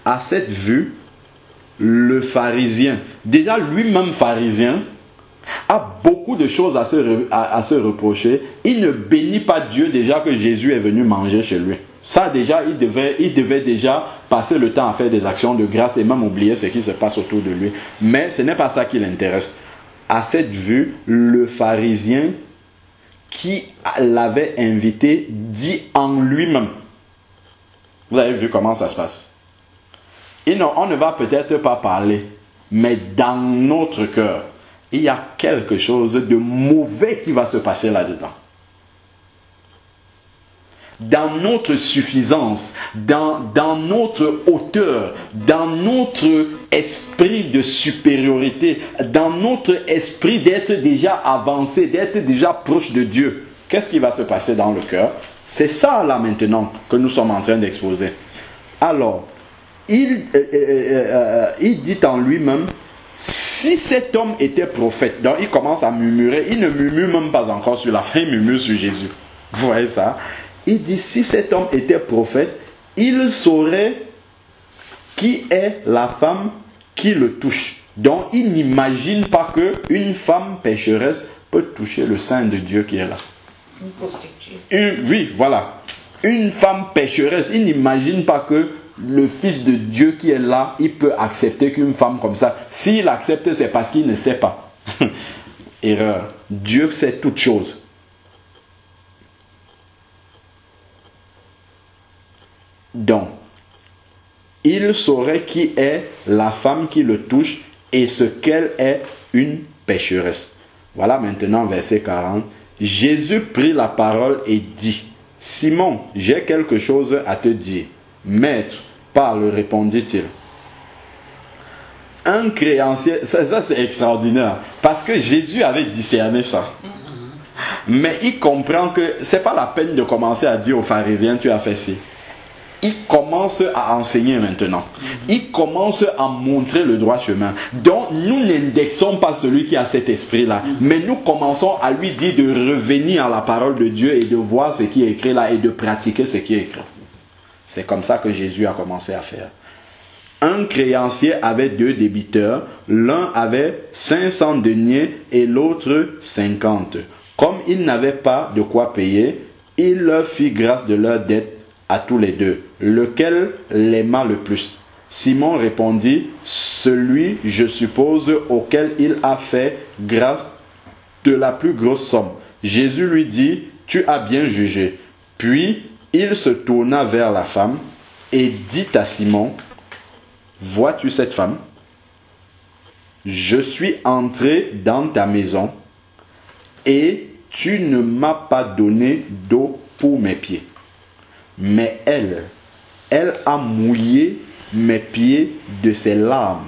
À cette vue, le pharisien, déjà lui-même pharisien, a beaucoup de choses à se reprocher. Il ne bénit pas Dieu déjà que Jésus est venu manger chez lui. Ça déjà, il devait déjà passer le temps à faire des actions de grâce et même oublier ce qui se passe autour de lui. Mais ce n'est pas ça qui l'intéresse. À cette vue, le pharisien qui l'avait invité dit en lui-même. Vous avez vu comment ça se passe. Et non, on ne va peut-être pas parler, mais dans notre cœur, il y a quelque chose de mauvais qui va se passer là-dedans. Dans notre suffisance, dans notre hauteur, dans notre esprit de supériorité, dans notre esprit d'être déjà avancé, d'être déjà proche de Dieu. Qu'est-ce qui va se passer dans le cœur? C'est ça là maintenant que nous sommes en train d'exposer. Alors, il dit en lui-même, si cet homme était prophète, donc il commence à murmurer, il ne murmure même pas encore sur la fin, il murmure sur Jésus. Vous voyez ça? Il dit, si cet homme était prophète, il saurait qui est la femme qui le touche. Donc, il n'imagine pas qu'une femme pécheresse peut toucher le sein de Dieu qui est là. Une prostituée. Oui, voilà. Une femme pécheresse, il n'imagine pas que le Fils de Dieu qui est là, il peut accepter qu'une femme comme ça. S'il accepte, c'est parce qu'il ne sait pas. Erreur. Dieu sait toutes choses. Donc, il saurait qui est la femme qui le touche et ce qu'elle est une pécheresse. Voilà maintenant verset 40. Jésus prit la parole et dit, Simon, j'ai quelque chose à te dire. Maître, parle, répondit-il. Un créancier, ça c'est extraordinaire, parce que Jésus avait discerné ça. Mais il comprend que ce n'est pas la peine de commencer à dire aux pharisiens, tu as fait ci. Il commence à enseigner maintenant. Il commence à montrer le droit chemin. Donc, nous n'indexons pas celui qui a cet esprit-là. Mais nous commençons à lui dire de revenir à la parole de Dieu et de voir ce qui est écrit là et de pratiquer ce qui est écrit. C'est comme ça que Jésus a commencé à faire. Un créancier avait 2 débiteurs. L'un avait 500 deniers et l'autre 50. Comme ils n'avaient pas de quoi payer, il leur fit grâce de leur dette à tous les 2. Lequel l'aima le plus? Simon répondit, celui, je suppose, auquel il a fait grâce de la plus grosse somme. Jésus lui dit, tu as bien jugé. Puis, il se tourna vers la femme et dit à Simon, vois-tu cette femme? Je suis entré dans ta maison et tu ne m'as pas donné d'eau pour mes pieds. Mais elle a mouillé mes pieds de ses larmes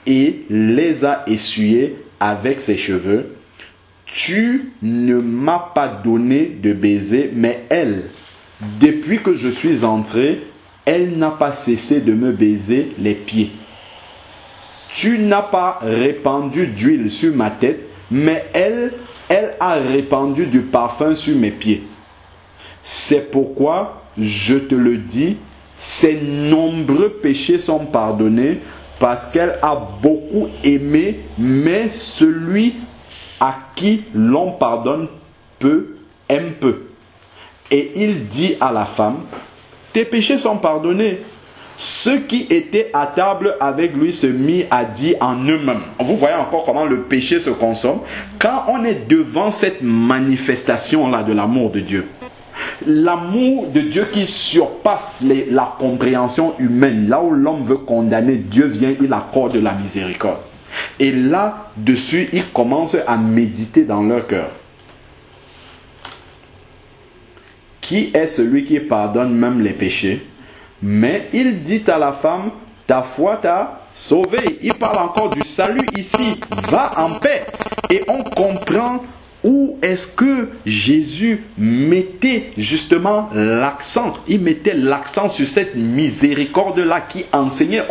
et les a essuyés avec ses cheveux. Tu ne m'as pas donné de baiser, mais elle, depuis que je suis entré, elle n'a pas cessé de me baiser les pieds. Tu n'as pas répandu d'huile sur ma tête, mais elle a répandu du parfum sur mes pieds. C'est pourquoi je te le dis, ses nombreux péchés sont pardonnés parce qu'elle a beaucoup aimé, mais celui à qui l'on pardonne peu, aime peu. Et il dit à la femme, tes péchés sont pardonnés. Ceux qui étaient à table avec lui se mirent à dire en eux-mêmes. Vous voyez encore comment le péché se consomme. Quand on est devant cette manifestation-là de l'amour de Dieu, l'amour de Dieu qui surpasse la compréhension humaine, là où l'homme veut condamner, Dieu vient, il accorde la miséricorde. Et là-dessus, ils commencent à méditer dans leur cœur. Qui est celui qui pardonne même les péchés? Mais il dit à la femme, ta foi t'a sauvé. Il parle encore du salut ici. Va en paix. Et on comprend où est-ce que Jésus mettait justement l'accent? Il mettait l'accent sur cette miséricorde-là qui enseignait.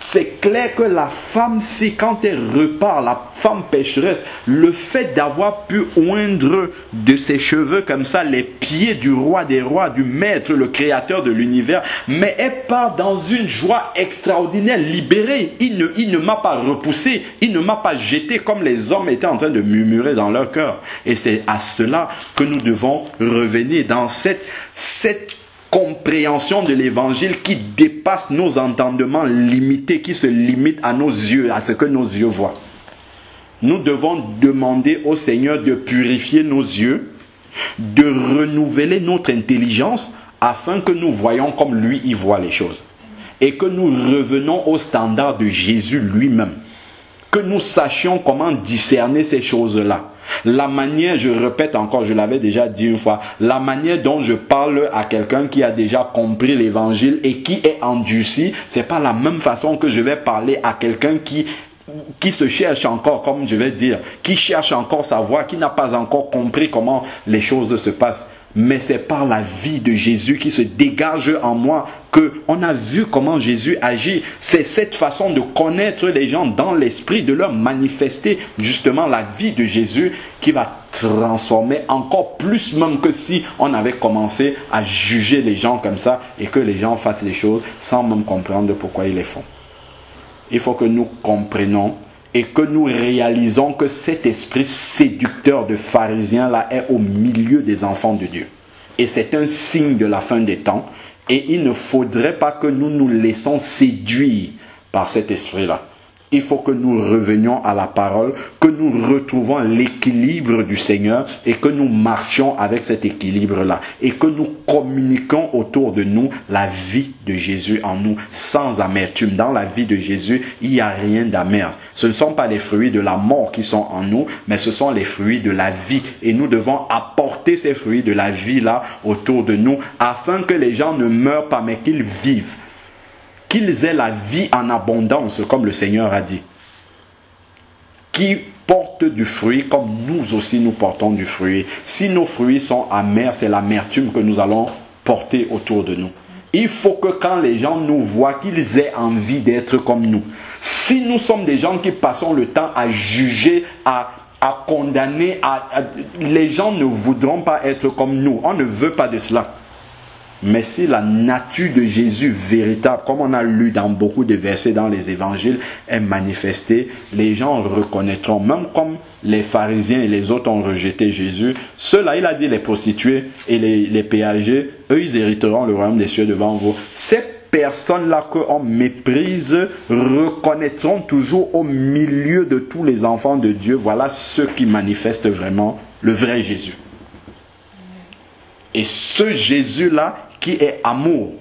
C'est clair que la femme, c'est quand elle repart, la femme pécheresse, le fait d'avoir pu oindre de ses cheveux comme ça les pieds du roi des rois, du maître, le créateur de l'univers, mais elle part dans une joie extraordinaire, libérée. Il ne m'a pas repoussé, il ne m'a pas jeté comme les hommes étaient en train de murmurer dans leur cœur. Et c'est à cela que nous devons revenir dans cette compréhension de l'évangile qui dépasse nos entendements limités, qui se limite à nos yeux, à ce que nos yeux voient. Nous devons demander au Seigneur de purifier nos yeux, de renouveler notre intelligence afin que nous voyions comme lui, il voit les choses. Et que nous revenons au standard de Jésus lui-même. Que nous sachions comment discerner ces choses-là. La manière, je répète encore, je l'avais déjà dit une fois, la manière dont je parle à quelqu'un qui a déjà compris l'évangile et qui est endurci, c'est pas la même façon que je vais parler à quelqu'un qui se cherche encore, comme je vais dire, qui cherche encore sa voie, qui n'a pas encore compris comment les choses se passent. Mais c'est par la vie de Jésus qui se dégage en moi qu'on a vu comment Jésus agit. C'est cette façon de connaître les gens dans l'esprit, de leur manifester justement la vie de Jésus qui va transformer encore plus même que si on avait commencé à juger les gens comme ça et que les gens fassent les choses sans même comprendre pourquoi ils les font. Il faut que nous comprenions et que nous réalisons que cet esprit séducteur de pharisien là est au milieu des enfants de Dieu. Et c'est un signe de la fin des temps. Et il ne faudrait pas que nous nous laissons séduire par cet esprit-là. Il faut que nous revenions à la parole, que nous retrouvons l'équilibre du Seigneur et que nous marchions avec cet équilibre-là. Et que nous communiquons autour de nous la vie de Jésus en nous, sans amertume. Dans la vie de Jésus, il n'y a rien d'amer. Ce ne sont pas les fruits de la mort qui sont en nous, mais ce sont les fruits de la vie. Et nous devons apporter ces fruits de la vie-là autour de nous, afin que les gens ne meurent pas, mais qu'ils vivent. Qu'ils aient la vie en abondance, comme le Seigneur a dit. Qui portent du fruit, comme nous aussi nous portons du fruit. Si nos fruits sont amers, c'est l'amertume que nous allons porter autour de nous. Il faut que quand les gens nous voient, qu'ils aient envie d'être comme nous. Si nous sommes des gens qui passons le temps à juger, à condamner, les gens ne voudront pas être comme nous. On ne veut pas de cela. Mais si la nature de Jésus véritable, comme on a lu dans beaucoup de versets dans les évangiles, est manifestée, les gens reconnaîtront, même comme les pharisiens et les autres ont rejeté Jésus, ceux-là, il a dit les prostituées et les péagers, eux ils hériteront le royaume des cieux devant vous. Ces personnes-là qu'on méprise reconnaîtront toujours au milieu de tous les enfants de Dieu, voilà ceux qui manifestent vraiment le vrai Jésus. Et ce Jésus-là, qui est amour,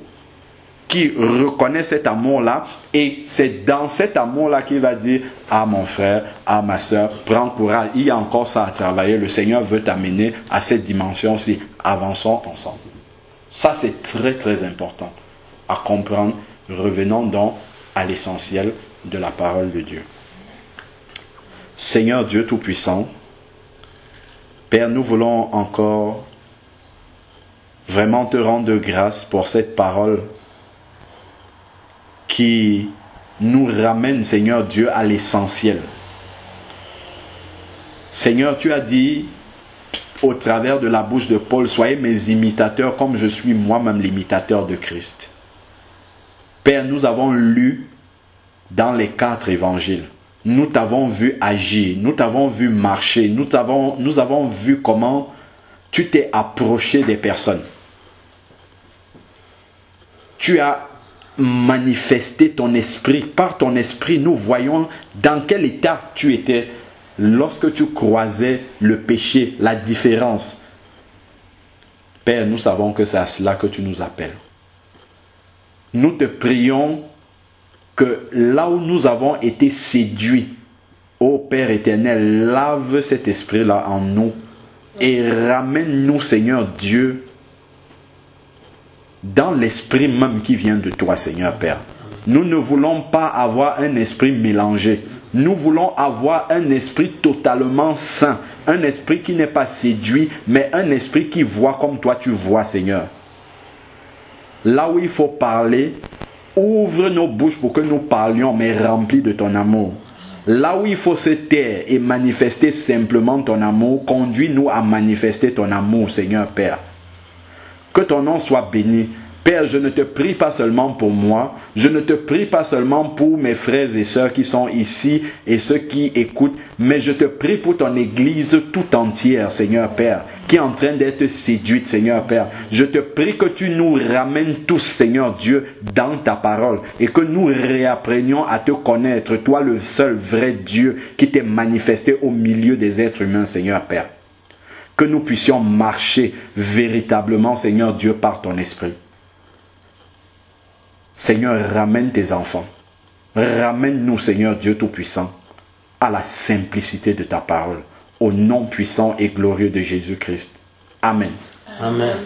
qui reconnaît cet amour-là, et c'est dans cet amour-là qu'il va dire « Ah mon frère, ah ma soeur, prends courage, il y a encore ça à travailler, le Seigneur veut t'amener à cette dimension-ci, avançons ensemble. » Ça c'est très très important à comprendre. Revenons donc à l'essentiel de la parole de Dieu. Seigneur Dieu Tout-Puissant, Père, nous voulons encore vraiment te rendre grâce pour cette parole qui nous ramène, Seigneur Dieu, à l'essentiel. Seigneur, tu as dit au travers de la bouche de Paul, soyez mes imitateurs comme je suis moi-même l'imitateur de Christ. Père, nous avons lu dans les 4 évangiles. Nous t'avons vu agir, nous t'avons vu marcher, nous avons vu comment tu t'es approché des personnes. Tu as manifesté ton esprit. Par ton esprit, nous voyons dans quel état tu étais lorsque tu croisais le péché, la différence. Père, nous savons que c'est à cela que tu nous appelles. Nous te prions que là où nous avons été séduits, ô Père éternel, lave cet esprit-là en nous et ramène-nous, Seigneur Dieu, dans l'esprit même qui vient de toi, Seigneur Père. Nous ne voulons pas avoir un esprit mélangé. Nous voulons avoir un esprit totalement saint. Un esprit qui n'est pas séduit, mais un esprit qui voit comme toi tu vois, Seigneur. Là où il faut parler, ouvre nos bouches pour que nous parlions, mais remplis de ton amour. Là où il faut se taire et manifester simplement ton amour, conduis-nous à manifester ton amour, Seigneur Père. Que ton nom soit béni. Père, je ne te prie pas seulement pour moi, je ne te prie pas seulement pour mes frères et sœurs qui sont ici et ceux qui écoutent, mais je te prie pour ton Église tout entière, Seigneur Père, qui est en train d'être séduite, Seigneur Père. Je te prie que tu nous ramènes tous, Seigneur Dieu, dans ta parole et que nous réapprenions à te connaître, toi le seul vrai Dieu qui t'est manifesté au milieu des êtres humains, Seigneur Père. Que nous puissions marcher véritablement, Seigneur Dieu, par ton esprit. Seigneur, ramène tes enfants. Ramène-nous, Seigneur Dieu Tout-Puissant, à la simplicité de ta parole, au nom puissant et glorieux de Jésus-Christ. Amen. Amen.